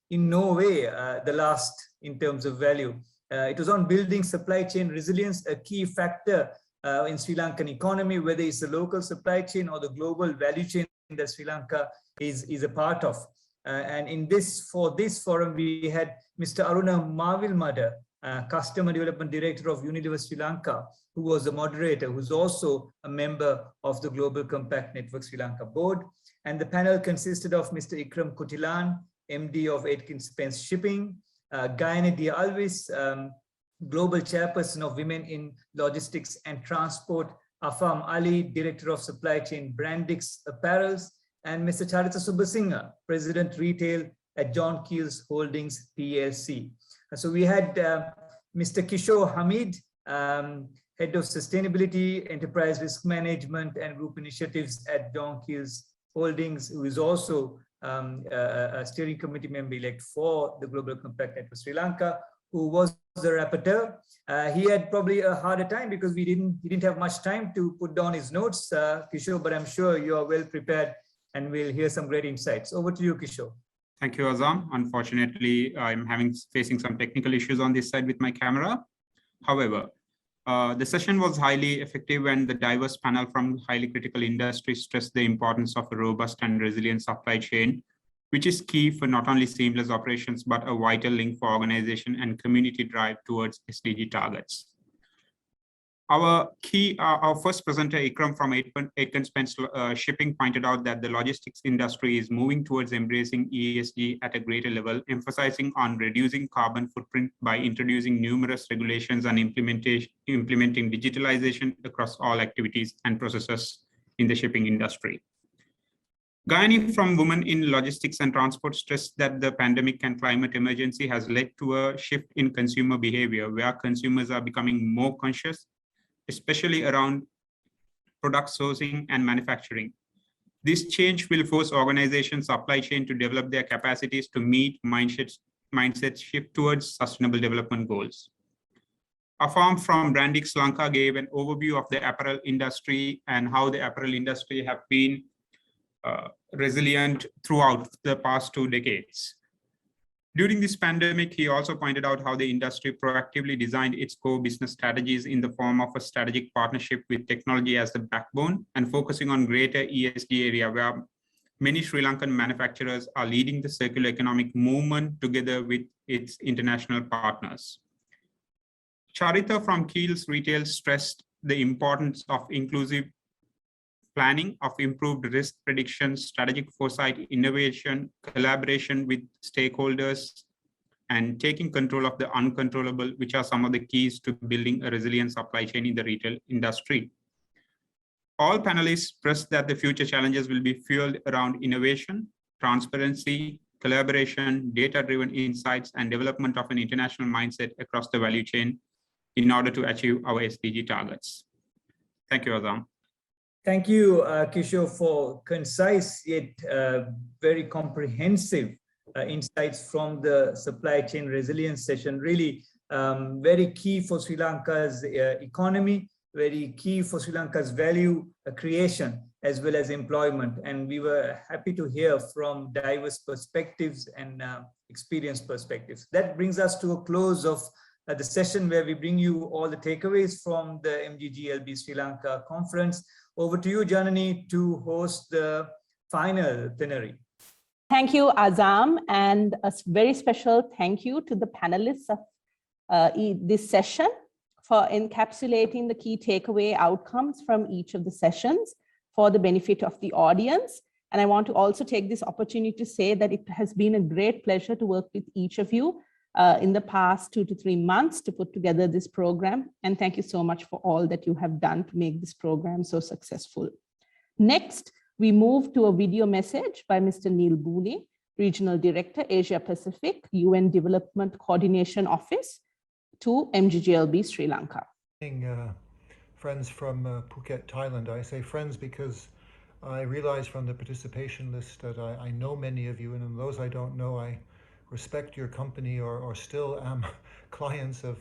in no way the last in terms of value. It was on building supply chain resilience, a key factor in Sri Lankan economy, whether it's the local supply chain or the global value chain that Sri Lanka is a part of. And for this forum, we had Mr. Aruna Mavilmada, Customer Development Director of Unilever Sri Lanka, who was the moderator, who's also a member of the Global Compact Network Sri Lanka board. And the panel consisted of Mr. Ikram Kutilan, MD of Aitken Spence Shipping, Gayane Dia Alvis, Global Chairperson of Women in Logistics and Transport, Afam Ali, Director of Supply Chain Brandix Apparels, and Mr. Charita Subasinghe, President Retail at John Keells Holdings PLC. So we had Mr. Kishore Hamid, Head of Sustainability, Enterprise Risk Management and Group Initiatives at John Keells Holdings, who is also a steering committee member elect for the Global Compact Network Sri Lanka, who was the rapporteur. He had probably a harder time because he didn't have much time to put down his notes, Kishore, but I'm sure you are well prepared and we'll hear some great insights. Over to you, Kishore. Thank you, Azam. Unfortunately, I'm facing some technical issues on this side with my camera. However, the session was highly effective and the diverse panel from highly critical industries stressed the importance of a robust and resilient supply chain, which is key for not only seamless operations, but a vital link for organization and community drive towards SDG targets. Our first presenter, Ikram from Aitken Spence Shipping, pointed out that the logistics industry is moving towards embracing ESG at a greater level, emphasizing on reducing carbon footprint by introducing numerous regulations and implementing digitalization across all activities and processes in the shipping industry. Gayane from Women in Logistics and Transport stressed that the pandemic and climate emergency has led to a shift in consumer behavior, where consumers are becoming more conscious, especially around product sourcing and manufacturing. This change will force organizations' supply chain to develop their capacities to meet mindset shift towards sustainable development goals. Afam from Brandix Lanka gave an overview of the apparel industry and how the apparel industry have been resilient throughout the past 2 decades. During this pandemic, he also pointed out how the industry proactively designed its core business strategies in the form of a strategic partnership with technology as the backbone and focusing on greater ESG area, where many Sri Lankan manufacturers are leading the circular economic movement together with its international partners. Charita from Keells Retail stressed the importance of inclusive planning, of improved risk prediction, strategic foresight, innovation, collaboration with stakeholders, and taking control of the uncontrollable, which are some of the keys to building a resilient supply chain in the retail industry. All panelists stressed that the future challenges will be fueled around innovation, transparency, collaboration, data-driven insights, and development of an international mindset across the value chain in order to achieve our SDG targets. Thank you, Azam. Thank you, Kishore, for concise yet very comprehensive insights from the supply chain resilience session. Really very key for Sri Lanka's economy, very key for Sri Lanka's value creation as well as employment. And we were happy to hear from diverse perspectives and experience perspectives. That brings us to a close of the session where we bring you all the takeaways from the MGGLB Sri Lanka conference. Over to you, Janani, to host the final plenary. Thank you, Azam, and a very special thank you to the panelists of this session for encapsulating the key takeaway outcomes from each of the sessions for the benefit of the audience. And I want to also take this opportunity to say that it has been a great pleasure to work with each of you in the past 2 to 3 months to put together this program. And thank you so much for all that you have done to make this program so successful. Next, we move to a video message by Mr. Neil Booney, Regional Director, Asia Pacific, UN Development Coordination Office, to MGGLB Sri Lanka. Friends from Phuket, Thailand. I say friends because I realize from the participation list that I know many of you, and in those I don't know, I respect your company or still am clients of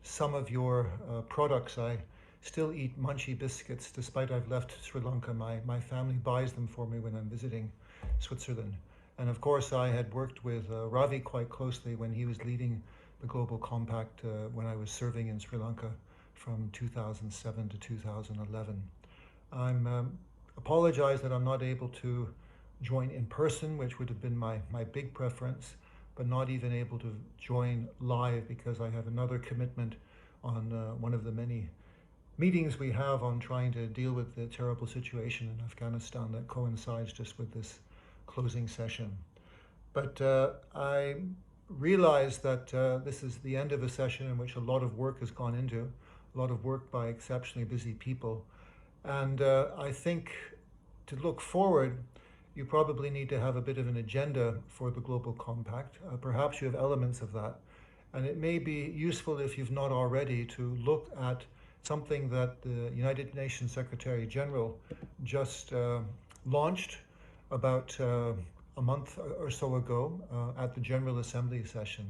some of your products. I still eat Munchie biscuits despite I've left Sri Lanka. My family buys them for me when I'm visiting Switzerland. And of course I had worked with Ravi quite closely when he was leading the Global Compact when I was serving in Sri Lanka from 2007 to 2011. I'm apologize that I'm not able to join in person, which would have been my big preference, but not even able to join live because I have another commitment on one of the many meetings we have on trying to deal with the terrible situation in Afghanistan that coincides just with this closing session. But I realize that this is the end of a session in which a lot of work has gone into, a lot of work by exceptionally busy people. And I think to look forward, you probably need to have a bit of an agenda for the Global Compact. Perhaps you have elements of that. And it may be useful, if you've not already, to look at something that the United Nations Secretary General just launched about a month or so ago at the General Assembly session.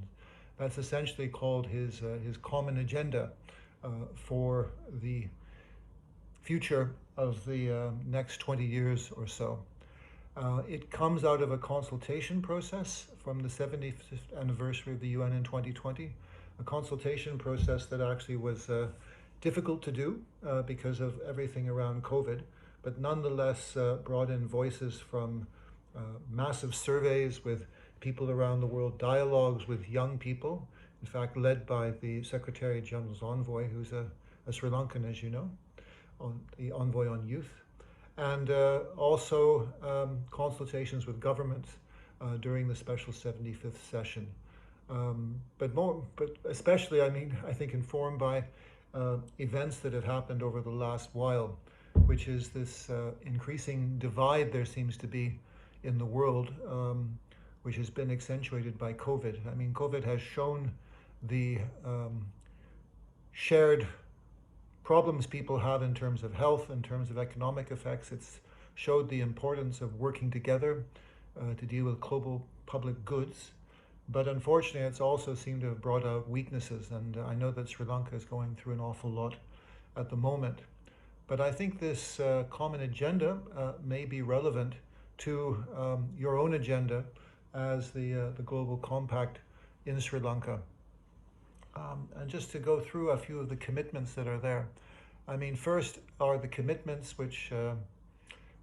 That's essentially called his common agenda for the future of the next 20 years or so. It comes out of a consultation process from the 75th anniversary of the UN in 2020, a consultation process that actually was difficult to do because of everything around COVID, but nonetheless brought in voices from massive surveys with people around the world, dialogues with young people, in fact led by the Secretary General's envoy, who's a Sri Lankan, as you know, the envoy on youth, and also consultations with governments during the special 75th session. But especially, I think informed by events that have happened over the last while, which is this increasing divide there seems to be in the world, which has been accentuated by COVID. COVID has shown the shared problems people have in terms of health, in terms of economic effects. It's showed the importance of working together to deal with global public goods. But unfortunately, it's also seemed to have brought out weaknesses. And I know that Sri Lanka is going through an awful lot at the moment. But I think this common agenda may be relevant to your own agenda as the Global Compact in Sri Lanka. And just to go through a few of the commitments that are there. First are the commitments which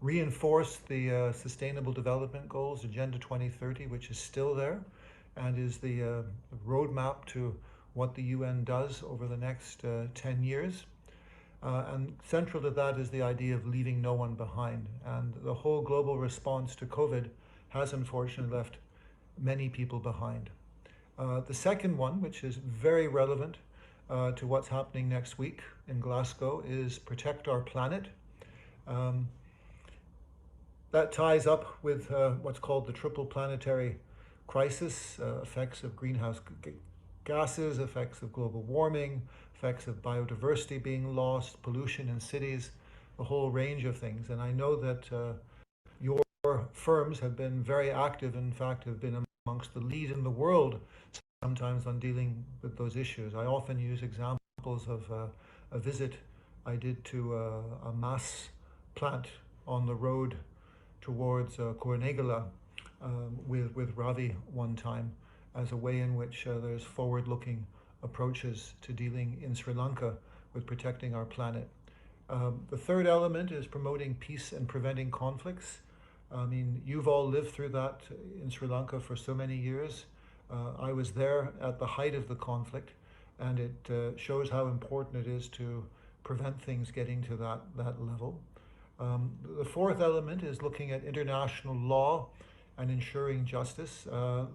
reinforce the Sustainable Development Goals, Agenda 2030, which is still there and is the roadmap to what the UN does over the next 10 years. And central to that is the idea of leaving no one behind. And the whole global response to COVID has unfortunately left many people behind. The second one, which is very relevant to what's happening next week in Glasgow, is protect our planet. That ties up with what's called the triple planetary crisis, effects of greenhouse gases, effects of global warming, effects of biodiversity being lost, pollution in cities, a whole range of things. And I know that your firms have been very active, in fact, have been amongst the lead in the world sometimes on dealing with those issues. I often use examples of a visit I did to a mass plant on the road towards Kurunegala with Ravi one time, as a way in which there's forward-looking approaches to dealing in Sri Lanka with protecting our planet. The third element is promoting peace and preventing conflicts. You've all lived through that in Sri Lanka for so many years. I was there at the height of the conflict, and it shows how important it is to prevent things getting to that level. The fourth element is looking at international law and ensuring justice.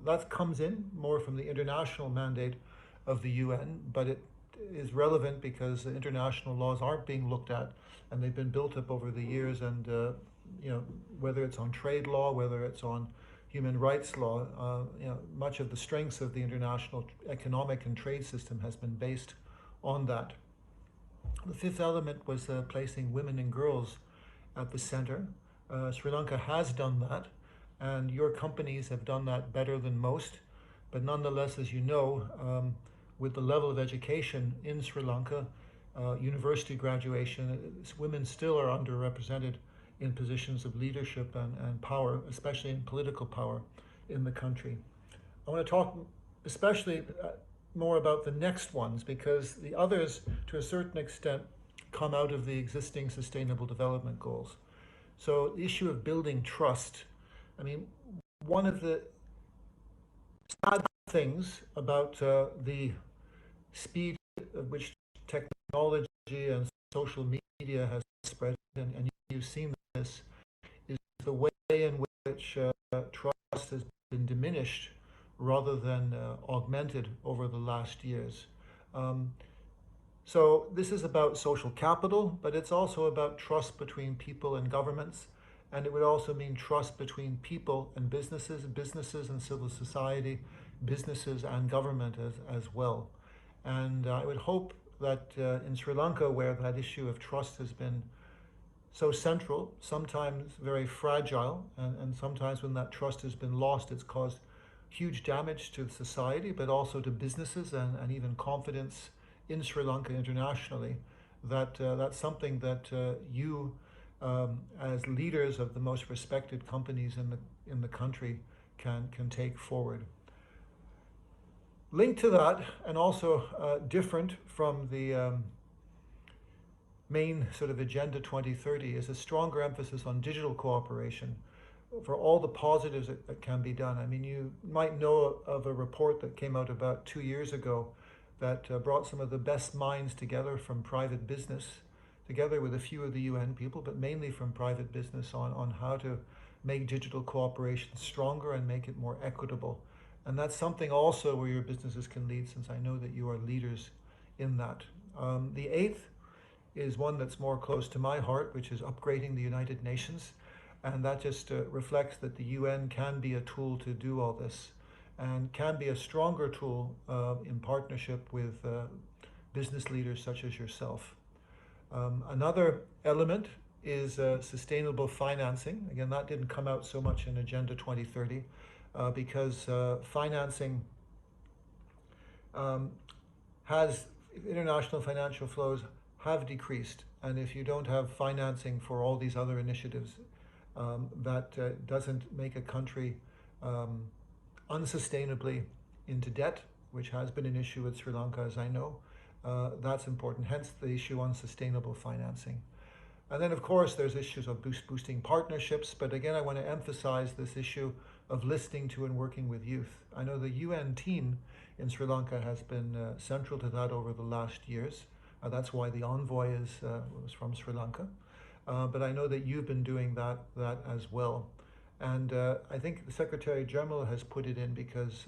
That comes in more from the international mandate of the UN, but it is relevant because the international laws aren't being looked at, and they've been built up over the years. And whether it's on trade law, whether it's on human rights law, much of the strengths of the international economic and trade system has been based on that. The fifth element was placing women and girls at the center. Sri Lanka has done that, and your companies have done that better than most. But nonetheless, as you know, with the level of education in Sri Lanka, university graduation, women still are underrepresented in positions of leadership and power, especially in political power in the country. I want to talk especially more about the next ones, because the others, to a certain extent, come out of the existing Sustainable Development Goals. So the issue of building trust, I mean, one of the sad things about the speed at which technology and social media has spread, and you've seen this, is the way in which trust has been diminished rather than augmented over the last years. So this is about social capital, but it's also about trust between people and governments. And it would also mean trust between people and businesses and civil society, businesses and government as well. And I would hope that in Sri Lanka, where that issue of trust has been so central, sometimes very fragile, and sometimes when that trust has been lost, it's caused huge damage to society, but also to businesses and even confidence in Sri Lanka internationally, that that's something that you, as leaders of the most respected companies in the country, can take forward. Linked to that, and also different from the main sort of Agenda 2030, is a stronger emphasis on digital cooperation for all the positives that can be done. I mean, you might know of a report that came out about 2 years ago that brought some of the best minds together from private business, together with a few of the UN people, but mainly from private business, on how to make digital cooperation stronger and make it more equitable. And that's something also where your businesses can lead, since I know that you are leaders in that. The eighth is one that's more close to my heart, which is upgrading the United Nations. And that just reflects that the UN can be a tool to do all this, and can be a stronger tool in partnership with business leaders such as yourself. Another element is sustainable financing. Again, that didn't come out so much in Agenda 2030 because financing has, international financial flows have decreased. And if you don't have financing for all these other initiatives, that doesn't make a country unsustainably into debt, which has been an issue with Sri Lanka, as I know. That's important, hence the issue on sustainable financing. And then, of course, there's issues of boosting partnerships. But again, I want to emphasize this issue of listening to and working with youth. I know the UN team in Sri Lanka has been central to that over the last years. That's why the envoy was from Sri Lanka. But I know that you've been doing that as well. And I think the Secretary General has put it in because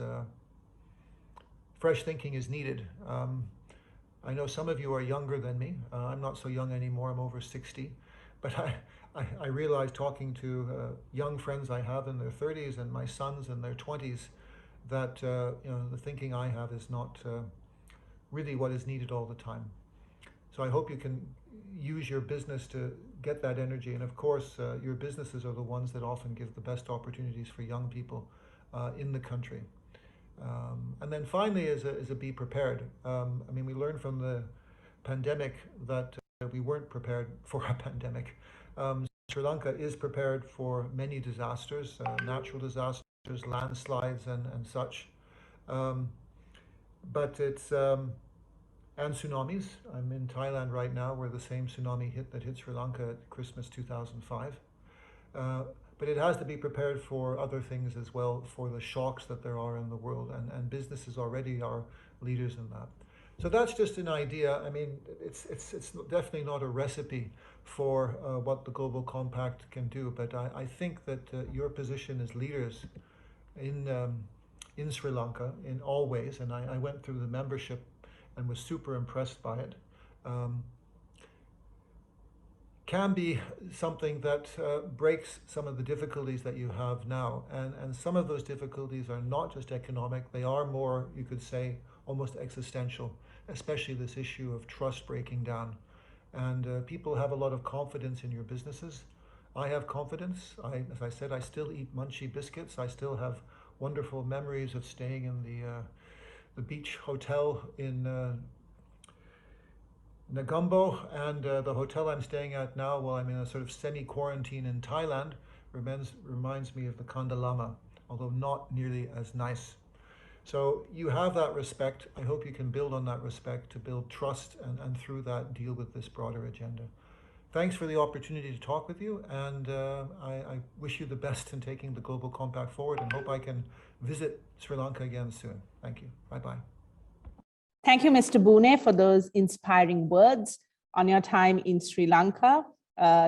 fresh thinking is needed. I know some of you are younger than me. I'm not so young anymore, I'm over 60. But I realize, talking to young friends I have in their 30s and my sons in their 20s, that the thinking I have is not really what is needed all the time. So I hope you can use your business to get that energy. And of course, your businesses are the ones that often give the best opportunities for young people in the country. And then finally is a be prepared. I mean, we learned from the pandemic that we weren't prepared for a pandemic. Sri Lanka is prepared for many disasters, natural disasters, landslides and such. But it's, and tsunamis. I'm in Thailand right now, where the same tsunami hit Sri Lanka at Christmas 2005. But it has to be prepared for other things as well, for the shocks that there are in the world, and businesses already are leaders in that. So that's just an idea. I mean, it's definitely not a recipe for what the Global Compact can do, but I think that your position as leaders in Sri Lanka in all ways, and I went through the membership and was super impressed by it, can be something that breaks some of the difficulties that you have now. And some of those difficulties are not just economic, they are more, you could say, almost existential, especially this issue of trust breaking down. And people have a lot of confidence in your businesses. I have confidence. As I said, I still eat Munchie biscuits. I still have wonderful memories of staying in the beach hotel in Negombo, and the hotel I'm staying at now, while I'm in a sort of semi-quarantine in Thailand, reminds me of the Kandalama, although not nearly as nice. So you have that respect. I hope you can build on that respect to build trust, and through that deal with this broader agenda. thanks for the opportunity to talk with you, and I wish you the best in taking the Global Compact forward, and hope I can visit Sri Lanka again soon. Thank you. Bye-bye. Thank you, Mr. Boone, for those inspiring words on your time in Sri Lanka,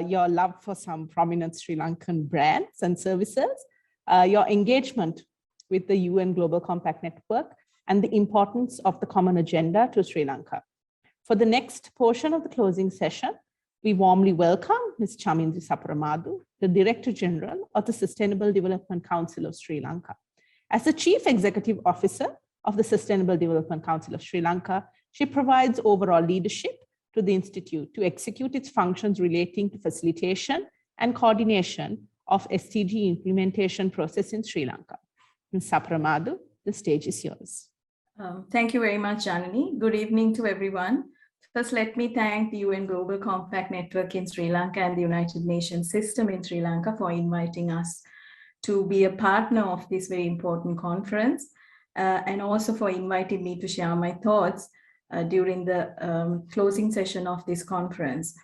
your love for some prominent Sri Lankan brands and services, your engagement with the UN Global Compact Network, and the importance of the common agenda to Sri Lanka. For the next portion of the closing session, we warmly welcome Ms. Chamindri Saparamadu, the Director General of the Sustainable Development Council of Sri Lanka. As the Chief Executive Officer of the Sustainable Development Council of Sri Lanka, she provides overall leadership to the Institute to execute its functions relating to facilitation and coordination of SDG implementation process in Sri Lanka. Ms. Saparamadu, the stage is yours. Thank you very much, Janani. Good evening to everyone. First, let me thank the UN Global Compact Network in Sri Lanka and the United Nations system in Sri Lanka for inviting us to be a partner of this very important conference, and also for inviting me to share my thoughts during the closing session of this conference.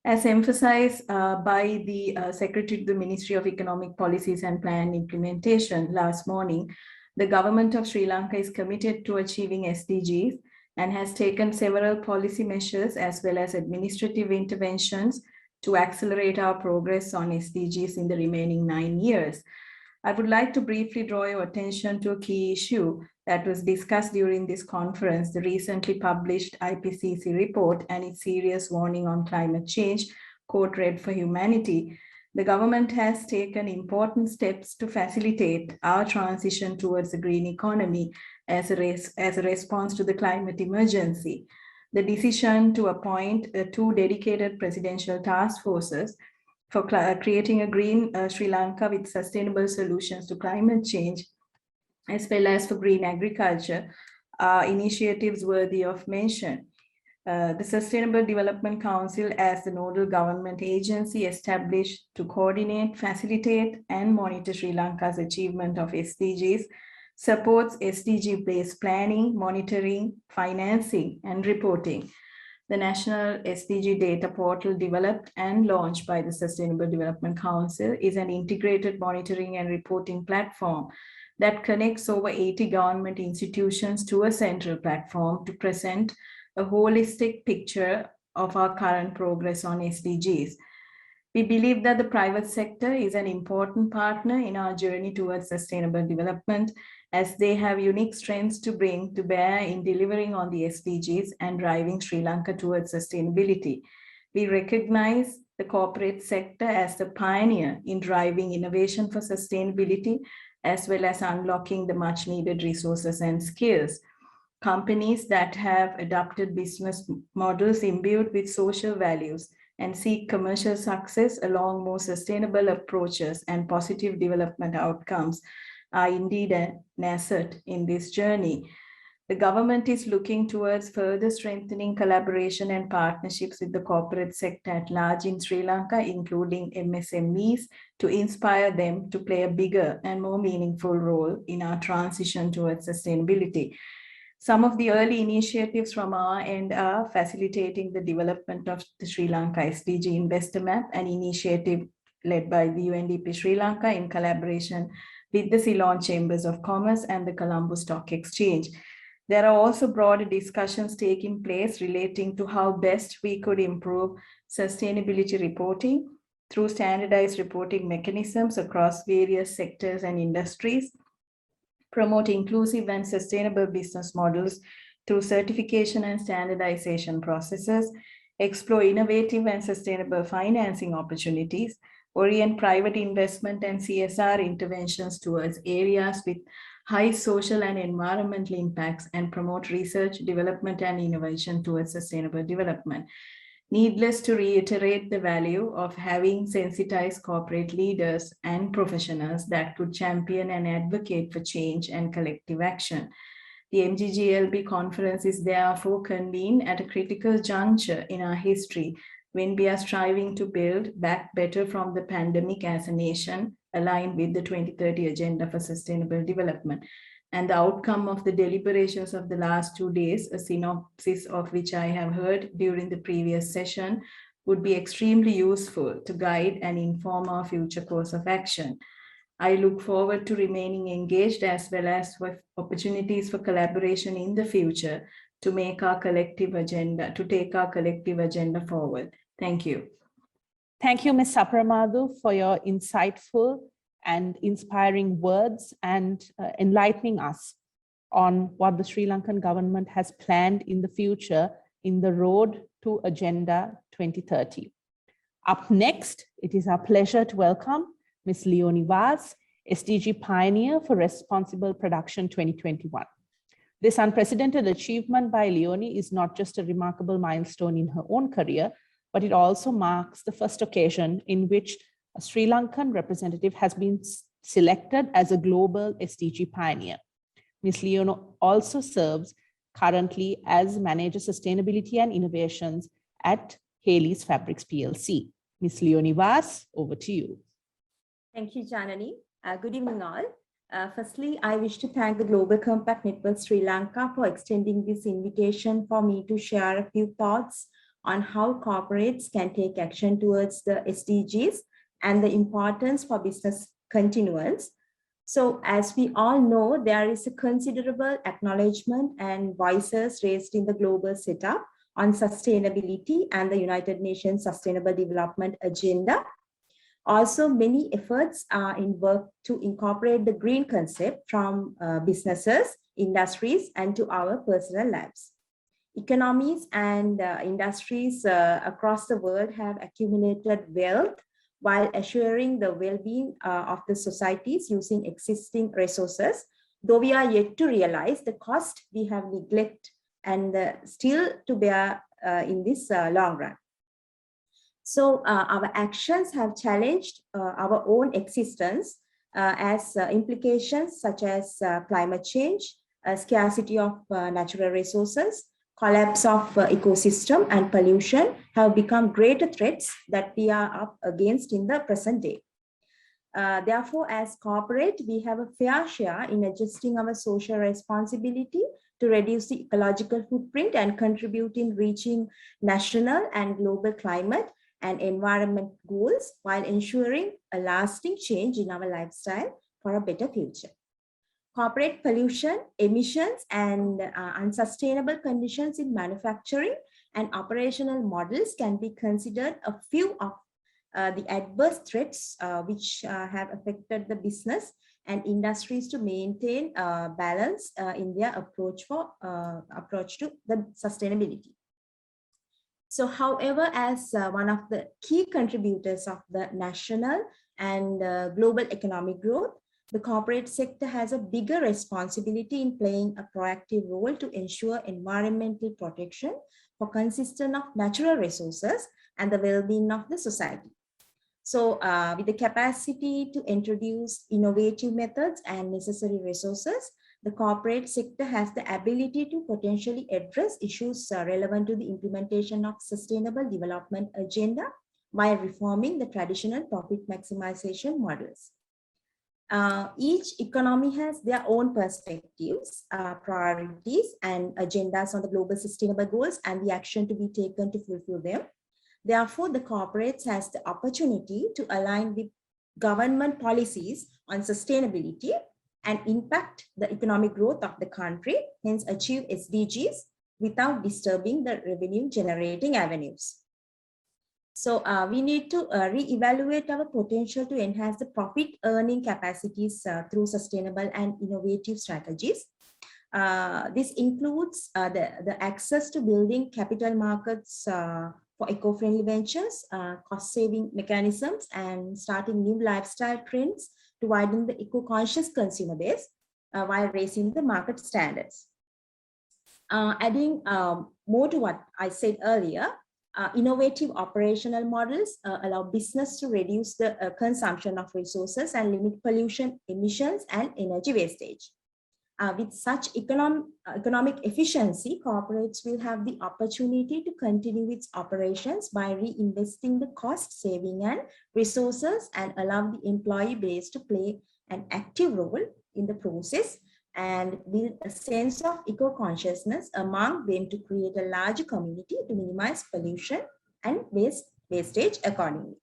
As emphasized by the Secretary to the Ministry of Economic Policies and Plan Implementation last morning, the government of Sri Lanka is committed to achieving SDGs and has taken several policy measures as well as administrative interventions to accelerate our progress on SDGs in the remaining 9 years. I would like to briefly draw your attention to a key issue that was discussed during this conference, the recently published IPCC report and its serious warning on climate change, Code Red for Humanity. The government has taken important steps to facilitate our transition towards a green economy as a response to the climate emergency. The decision to appoint 2 dedicated presidential task forces for creating a green Sri Lanka with sustainable solutions to climate change, as well as for green agriculture, are initiatives worthy of mention. The Sustainable Development Council, as the nodal government agency established to coordinate, facilitate, and monitor Sri Lanka's achievement of SDGs, supports SDG-based planning, monitoring, financing, and reporting. The National SDG Data Portal, developed and launched by the Sustainable Development Council, is an integrated monitoring and reporting platform that connects over 80 government institutions to a central platform to present a holistic picture of our current progress on SDGs. We believe that the private sector is an important partner in our journey towards sustainable development, as they have unique strengths to bring to bear in delivering on the SDGs and driving Sri Lanka towards sustainability. We recognize the corporate sector as the pioneer in driving innovation for sustainability, as well as unlocking the much needed resources and skills. Companies that have adopted business models imbued with social values and seek commercial success along more sustainable approaches and positive development outcomes are indeed an asset in this journey. The government is looking towards further strengthening collaboration and partnerships with the corporate sector at large in Sri Lanka, including MSMEs, to inspire them to play a bigger and more meaningful role in our transition towards sustainability. Some of the early initiatives from our end are facilitating the development of the Sri Lanka SDG Investor Map, an initiative led by the UNDP Sri Lanka in collaboration with the Ceylon Chambers of Commerce and the Colombo Stock Exchange. There are also broader discussions taking place relating to how best we could improve sustainability reporting through standardized reporting mechanisms across various sectors and industries, promote inclusive and sustainable business models through certification and standardization processes, explore innovative and sustainable financing opportunities, orient private investment and CSR interventions towards areas with high social and environmental impacts, and promote research, development, and innovation towards sustainable development. Needless to reiterate the value of having sensitized corporate leaders and professionals that could champion and advocate for change and collective action. The MGGLB conference is therefore convened at a critical juncture in our history when we are striving to build back better from the pandemic as a nation, aligned with the 2030 Agenda for Sustainable Development. And the outcome of the deliberations of the last 2 days, a synopsis of which I have heard during the previous session, would be extremely useful to guide and inform our future course of action. I look forward to remaining engaged as well as with opportunities for collaboration in the future to make our collective agenda, to take our collective agenda forward. Thank you. Thank you, Ms. Sapramadhu, for your insightful and inspiring words and enlightening us on what the Sri Lankan government has planned in the future in the road to Agenda 2030. Up next, it is our pleasure to welcome Ms. Leonie Vaz, SDG Pioneer for Responsible Production 2021. This unprecedented achievement by Leonie is not just a remarkable milestone in her own career, but it also marks the first occasion in which a Sri Lankan representative has been selected as a global SDG pioneer. Ms. Leonie also serves currently as Manager Sustainability and Innovations at Haley's Fabrics PLC. Ms. Leonie Vaz, over to you. Thank you, Janani. Good evening, all. Firstly, I wish to thank the Global Compact Network Sri Lanka for extending this invitation for me to share a few thoughts on how corporates can take action towards the SDGs and the importance for business continuance. So as we all know, there is a considerable acknowledgement and voices raised in the global setup on sustainability and the United Nations Sustainable Development Agenda. Also, many efforts are in work to incorporate the green concept from businesses, industries, and to our personal lives. Economies and industries across the world have accumulated wealth while assuring the well-being of the societies using existing resources, though we are yet to realize the cost we have neglected and still to bear in this long run. So our actions have challenged our own existence as implications such as climate change, scarcity of natural resources, collapse of ecosystem and pollution have become greater threats that we are up against in the present day. Therefore, as corporate, we have a fair share in adjusting our social responsibility to reduce the ecological footprint and contribute in reaching national and global climate and environment goals while ensuring a lasting change in our lifestyle for a better future. Corporate pollution, emissions, and unsustainable conditions in manufacturing and operational models can be considered a few of the adverse threats which have affected the business and industries to maintain balance in their approach to the sustainability. So, however, as one of the key contributors of the national and global economic growth, the corporate sector has a bigger responsibility in playing a proactive role to ensure environmental protection for consistent of natural resources and the well-being of the society. So with the capacity to introduce innovative methods and necessary resources, the corporate sector has the ability to potentially address issues relevant to the implementation of sustainable development agenda by reforming the traditional profit maximization models. Each economy has their own perspectives, priorities, and agendas on the global sustainable goals and the action to be taken to fulfill them. Therefore, the corporates has the opportunity to align with government policies on sustainability and impact the economic growth of the country, hence achieve SDGs without disturbing the revenue generating avenues. So we need to reevaluate our potential to enhance the profit earning capacities through sustainable and innovative strategies. This includes the access to building capital markets for eco-friendly ventures, cost-saving mechanisms, and starting new lifestyle trends to widen the eco-conscious consumer base while raising the market standards. Adding more to what I said earlier, innovative operational models allow business to reduce the consumption of resources and limit pollution, emissions, and energy wastage. With such economic efficiency, corporates will have the opportunity to continue its operations by reinvesting the cost saving and resources and allow the employee base to play an active role in the process and build a sense of eco-consciousness among them to create a larger community to minimize pollution and waste wastage accordingly.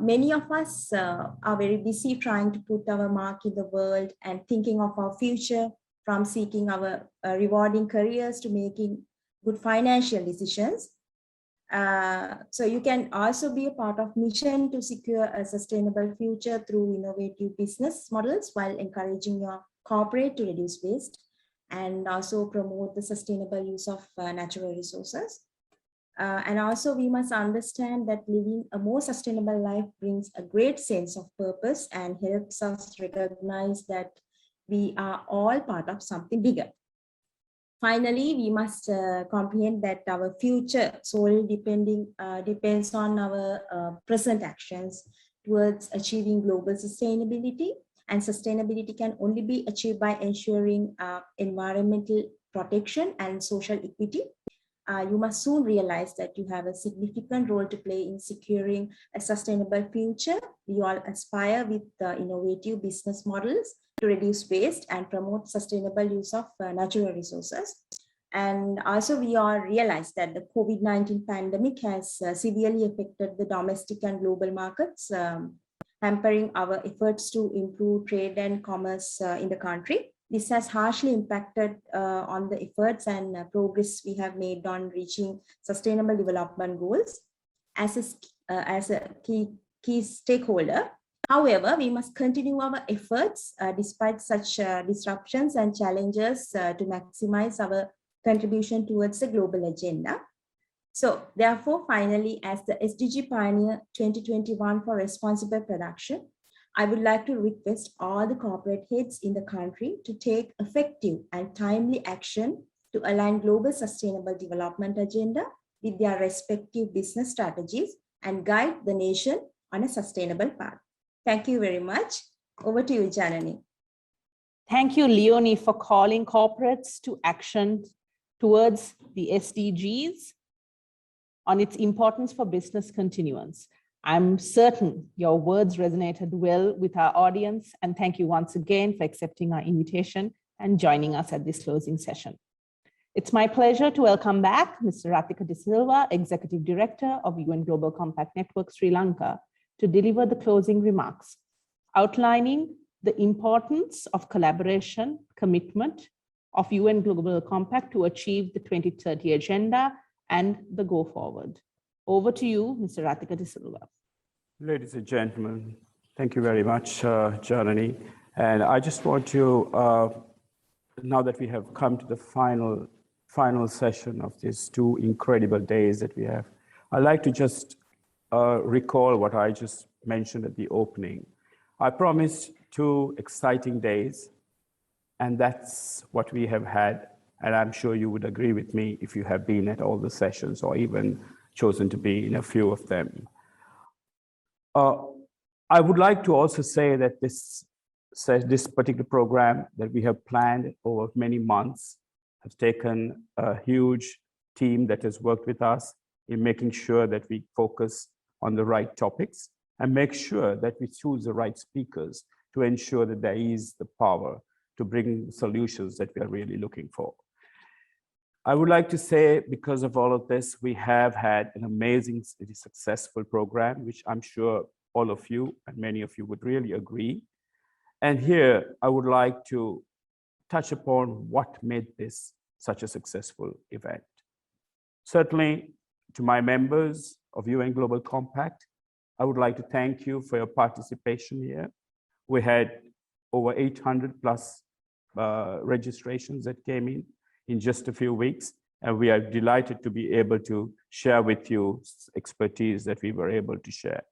Many of us are very busy trying to put our mark in the world and thinking of our future, from seeking our rewarding careers to making good financial decisions. So you can also be a part of mission to secure a sustainable future through innovative business models while encouraging your corporate to reduce waste and also promote the sustainable use of natural resources. And also we must understand that living a more sustainable life brings a great sense of purpose and helps us recognize that we are all part of something bigger. Finally, we must comprehend that our future solely depends on our present actions towards achieving global sustainability. And sustainability can only be achieved by ensuring environmental protection and social equity. You must soon realize that you have a significant role to play in securing a sustainable future. We all aspire with innovative business models to reduce waste and promote sustainable use of natural resources. And also we all realize that the COVID-19 pandemic has severely affected the domestic and global markets, hampering our efforts to improve trade and commerce in the country. This has harshly impacted on the efforts and progress we have made on reaching sustainable development goals as a key stakeholder. However, we must continue our efforts despite such disruptions and challenges to maximize our contribution towards the global agenda. So therefore, finally, as the SDG Pioneer 2021 for responsible production, I would like to request all the corporate heads in the country to take effective and timely action to align global sustainable development agenda with their respective business strategies and guide the nation on a sustainable path. Thank you very much. Over to you, Janani. Thank you, Leonie, for calling corporates to action towards the SDGs on its importance for business continuance. I'm certain your words resonated well with our audience, and thank you once again for accepting our invitation and joining us at this closing session. It's my pleasure to welcome back Mr. Rathika De Silva, Executive Director of UN Global Compact Network Sri Lanka, to deliver the closing remarks, outlining the importance of collaboration, commitment of UN Global Compact to achieve the 2030 agenda and the go forward. Over to you, Mr. Rathika De Silva. Ladies and gentlemen, thank you very much, Janani. And I just want to, now that we have come to the final session of these 2 incredible days that we have, I'd like to just recall what I just mentioned at the opening. I promised 2 exciting days, and that's what we have had. And I'm sure you would agree with me if you have been at all the sessions or even chosen to be in a few of them. I would like to also say that this particular program that we have planned over many months has taken a huge team that has worked with us in making sure that we focus on the right topics and make sure that we choose the right speakers to ensure that there is the power to bring solutions that we are really looking for. I would like to say, because of all of this, we have had an amazing, successful program, which I'm sure all of you and many of you would really agree. And here, I would like to touch upon what made this such a successful event. Certainly, to my members of UN Global Compact, I would like to thank you for your participation here. We had over 800 plus registrations that came in just a few weeks, and we are delighted to be able to share with you expertise that we were able to share.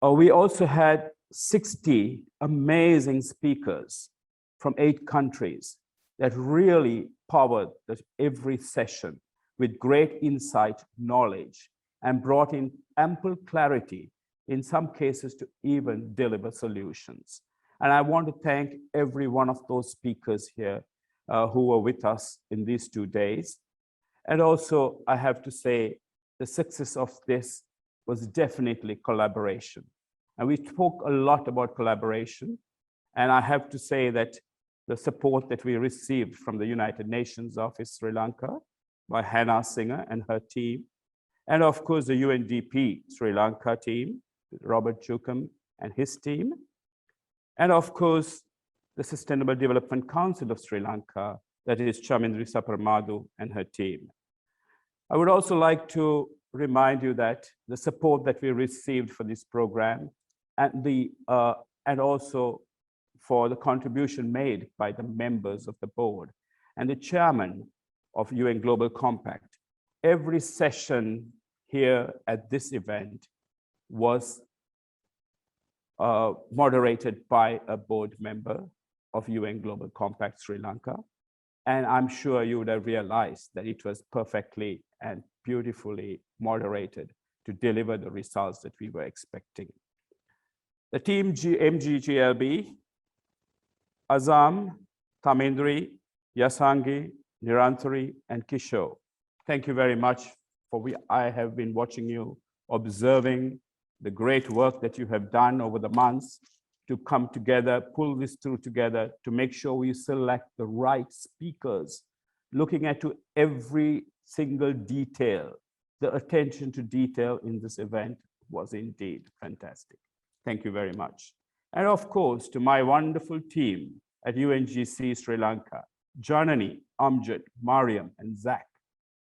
We also had 60 amazing speakers from 8 countries that really powered every session with great insight, knowledge, and brought in ample clarity, in some cases to even deliver solutions. And I want to thank every one of those speakers here who were with us in these 2 days. And also, I have to say, the success of this was definitely collaboration. And we spoke a lot about collaboration. And I have to say that the support that we received from the United Nations Office Sri Lanka by Hannah Singer and her team, And of course, the UNDP Sri Lanka team, Robert Jukum and his team. And of course, the Sustainable Development Council of Sri Lanka, that is Chamindri Saparmadu and her team. I would also like to remind you that the support that we received for this program and also for the contribution made by the members of the board and the chairman of UN Global Compact. Every session here at this event was moderated by a board member of UN Global Compact Sri Lanka. And I'm sure you would have realized that it was perfectly and beautifully moderated to deliver the results that we were expecting. The team MGGLB, Azam, Tamindri, Yasangi, Nirantari, and Kishore. Thank you very much I have been watching you, observing the great work that you have done over the months to come together, pull this through together to make sure we select the right speakers, looking at to every single detail. The attention to detail in this event was indeed fantastic. Thank you very much. And of course, to my wonderful team at UNGC Sri Lanka, Janani, Amjad, Mariam, and Zach.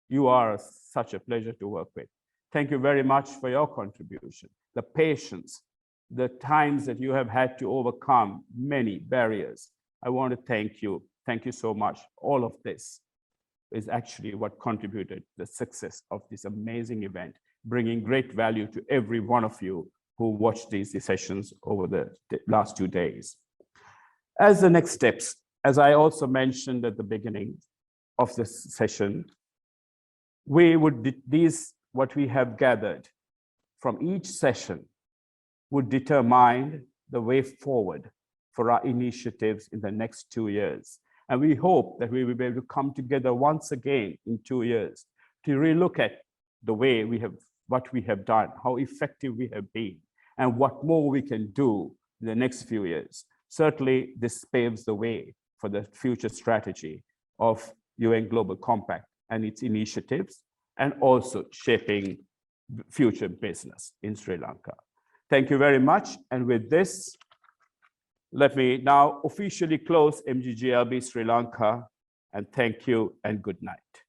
You are such a pleasure to work with. Thank you very much for your contribution, the patience, the times that you have had to overcome many barriers. I want to thank you. Thank you so much. All of this is actually what contributed to the success of this amazing event, bringing great value to every one of you who watched these sessions over the last 2 days. As the next steps, as I also mentioned at the beginning of this session, what we have gathered from each session would determine the way forward for our initiatives in the next 2 years. And we hope that we will be able to come together once again in 2 years to relook at the way what we have done, how effective we have been, and what more we can do in the next few years. Certainly, this paves the way for the future strategy of UN Global Compact and its initiatives, and also shaping future business in Sri Lanka. Thank you very much. And with this, let me now officially close MGGLB Sri Lanka, and thank you and good night.